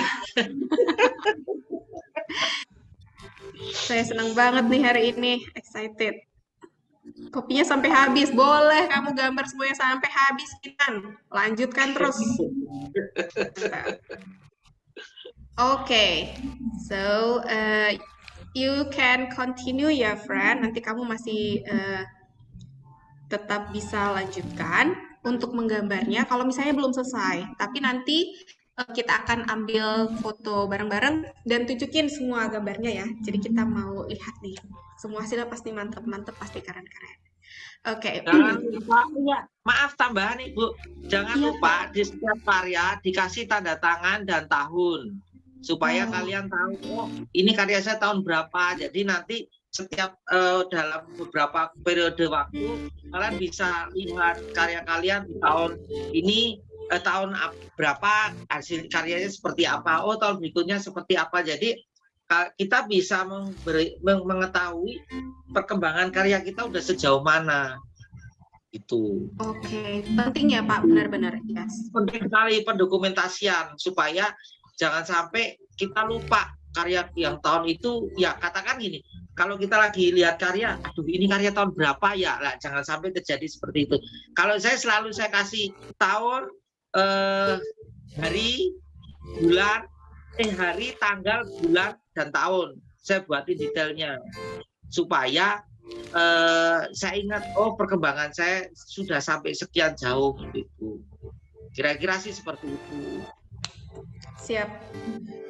Saya senang banget nih hari ini, excited. Kopinya sampai habis, boleh kamu gambar semuanya sampai habis Kinan. Lanjutkan terus. Okay, so you can continue ya friend. Nanti kamu masih tetap bisa lanjutkan untuk menggambarnya kalau misalnya belum selesai. Tapi nanti kita akan ambil foto bareng-bareng dan tunjukin semua gambarnya ya. Jadi kita mau lihat nih. Semua hasilnya pasti mantap-mantap, pasti keren-keren. Oke. Jangan lupa, ya, maaf tambahan Ibu. Jangan Iya, lupa di setiap karya dikasih tanda tangan dan tahun. Supaya Oh. kalian tahu, oh ini karya saya tahun berapa. Jadi nanti setiap dalam beberapa periode waktu kalian bisa lihat karya kalian di tahun ini, tahun berapa, hasil karyanya seperti apa, oh tahun berikutnya seperti apa. Jadi kita bisa mengetahui perkembangan karya kita udah sejauh mana. Itu Oke, penting ya Pak, benar-benar. Yes. penting sekali pendokumentasian supaya jangan sampai kita lupa karya yang tahun itu. Ya katakan gini, kalau kita lagi lihat karya, aduh ini karya tahun berapa ya, lah jangan sampai terjadi seperti itu. Kalau saya selalu saya kasih tahun, hari, bulan, hari, tanggal, bulan, dan tahun. Saya buatin detailnya supaya saya ingat, oh perkembangan saya sudah sampai sekian jauh gitu. Kira-kira sih seperti itu. Siap.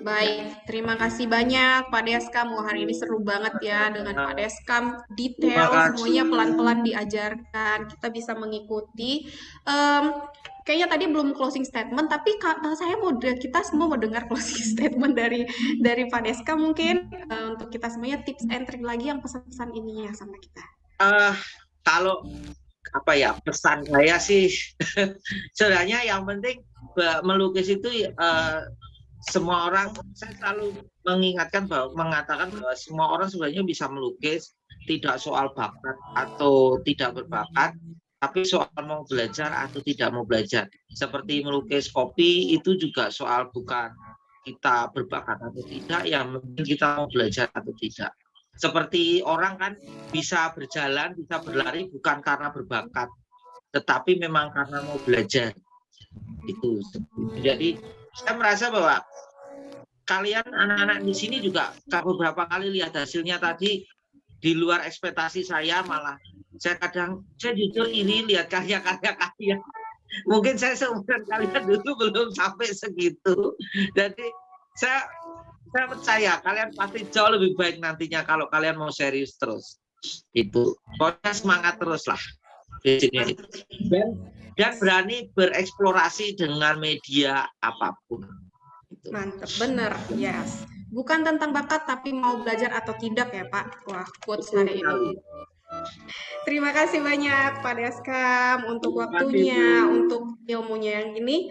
Baik, terima kasih banyak Pak Deskam. Wah, hari ini seru banget ya dengan Pak Deskam. Terima Detail, kasih. semuanya pelan-pelan diajarkan. Kita bisa mengikuti. Kayaknya tadi belum closing statement, tapi saya mau kita semua mau dengar closing statement dari Pak Deskam mungkin untuk kita semuanya tips and trick lagi yang pesan-pesan ininya sama kita. Kalau apa ya pesan saya sih sebenarnya yang penting melukis itu semua orang, saya selalu mengatakan bahwa semua orang sebenarnya bisa melukis, tidak soal bakat atau tidak berbakat, tapi soal mau belajar atau tidak mau belajar. Seperti melukis kopi itu juga soal bukan kita berbakat atau tidak, yang penting kita mau belajar atau tidak. Seperti orang kan bisa berjalan, bisa berlari bukan karena berbakat, tetapi memang karena mau belajar. Itu. Jadi saya merasa bahwa kalian anak-anak di sini juga beberapa kali lihat hasilnya tadi di luar ekspektasi saya, malah saya jujur ini lihat karya-karya kalian. Mungkin saya seumuran kalian dulu belum sampai segitu. Jadi saya percaya kalian pasti jauh lebih baik nantinya kalau kalian mau serius terus. Itu. Pokoknya semangat terus lah. Dan berani bereksplorasi dengan media apapun. Gitu. Mantap, bener, yes. Bukan tentang bakat, tapi mau belajar atau tidak ya Pak. Wah, quotes hari ini. Terima kasih banyak Pak Deskam untuk waktunya, untuk ilmunya yang ini,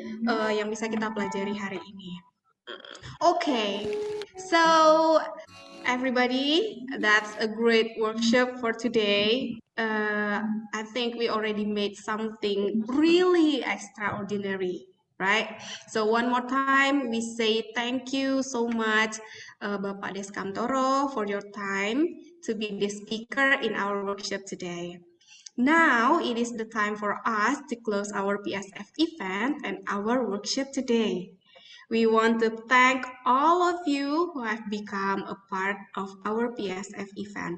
yang bisa kita pelajari hari ini. Okay, so everybody, that's a great workshop for today. I think we already made something really extraordinary, right? So one more time, we say thank you so much, Bapak Deskamtoro, for your time to be the speaker in our workshop today. Now it is the time for us to close our PSF event and our workshop today. We want to thank all of you who have become a part of our PSF event.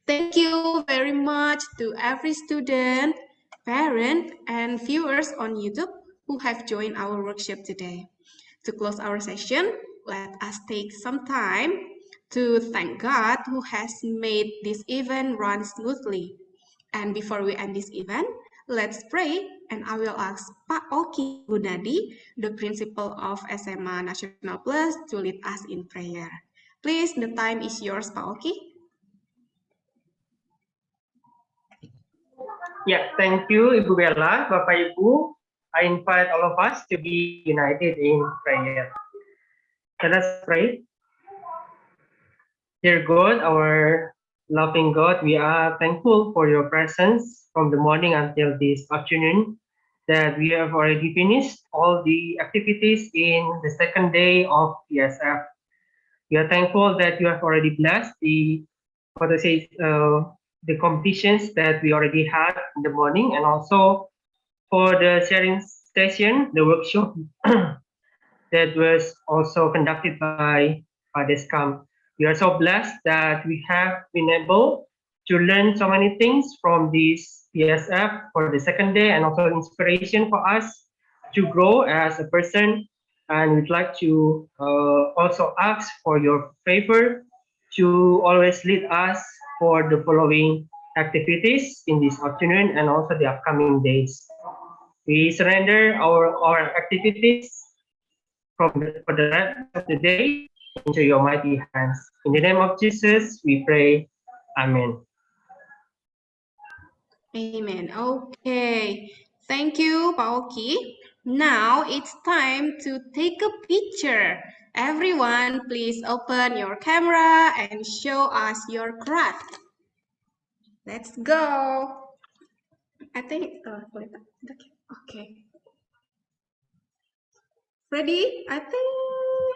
Thank you very much to every student, parent, and viewers on YouTube who have joined our workshop today. To close our session, let us take some time to thank God who has made this event run smoothly. And before we end this event, let's pray, and I will ask Pak Oki Gunadi, the principal of SMA National Plus, to lead us in prayer. Please, the time is yours, Pak Oki. Yeah, thank you, Ibu Bella, Bapak Ibu. I invite all of us to be united in prayer. Let us pray. Dear God, our loving God, we are thankful for your presence from the morning until this afternoon, that we have already finished all the activities in the second day of PSF. We are thankful that you have already blessed the competitions that we already had in the morning, and also for the sharing session, the workshop that was also conducted by Deskam. We are so blessed that we have been able to learn so many things from this PSF for the second day, and also inspiration for us to grow as a person. And we'd like to also ask for your favor to always lead us for the following activities in this afternoon and also the upcoming days. We surrender our activities for the rest of the day into your mighty hands. In the name of Jesus, we pray. Amen. Amen. Okay. Thank you, Pak Oki. Now it's time to take a picture. Everyone, please open your camera and show us your craft. Let's go. I think, okay. Ready? I think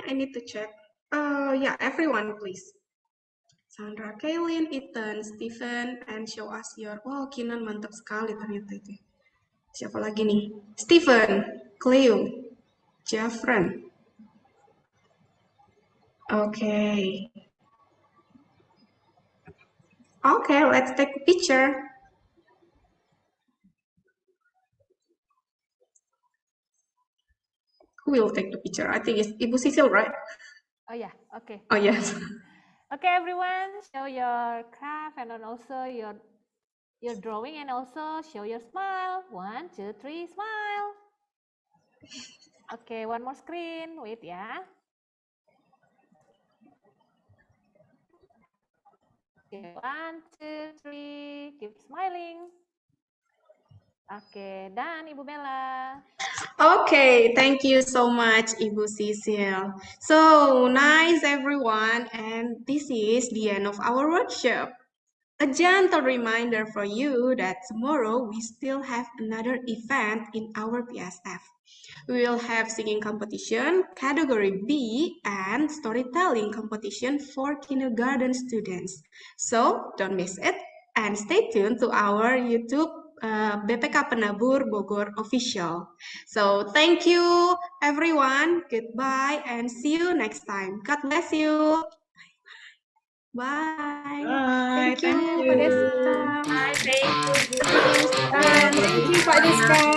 I need to check. Yeah, everyone, please. Sandra, Kaylin, Ethan, Stephen, and show us your... Wow, Kinan mantap sekali ternyata itu. Siapa lagi nih? Stephen, Cleo, Jeffren. Okay. Okay, let's take a picture. Who will take the picture? I think it's Ibu Sisil, right? Oh yeah, okay. Oh, yes. Okay, everyone, show your craft and then also your drawing and also show your smile. 1, 2, 3, smile. Okay, one more screen. Wait ya. Okay, 1, 2, 3. Keep smiling. Oke, dan Ibu Bella. Okay, thank you so much, Ibu Sisil. So nice, everyone, and this is the end of our workshop. A gentle reminder for you that tomorrow we still have another event in our PSF. We will have singing competition, category B, and storytelling competition for kindergarten students. So don't miss it and stay tuned to our YouTube BPK Penabur Bogor official. So thank you everyone. Goodbye and see you next time. God bless you. Bye. Bye, Thank you, thank Pak you. Deska. Bye, thank you. Thank you, Pak Deska.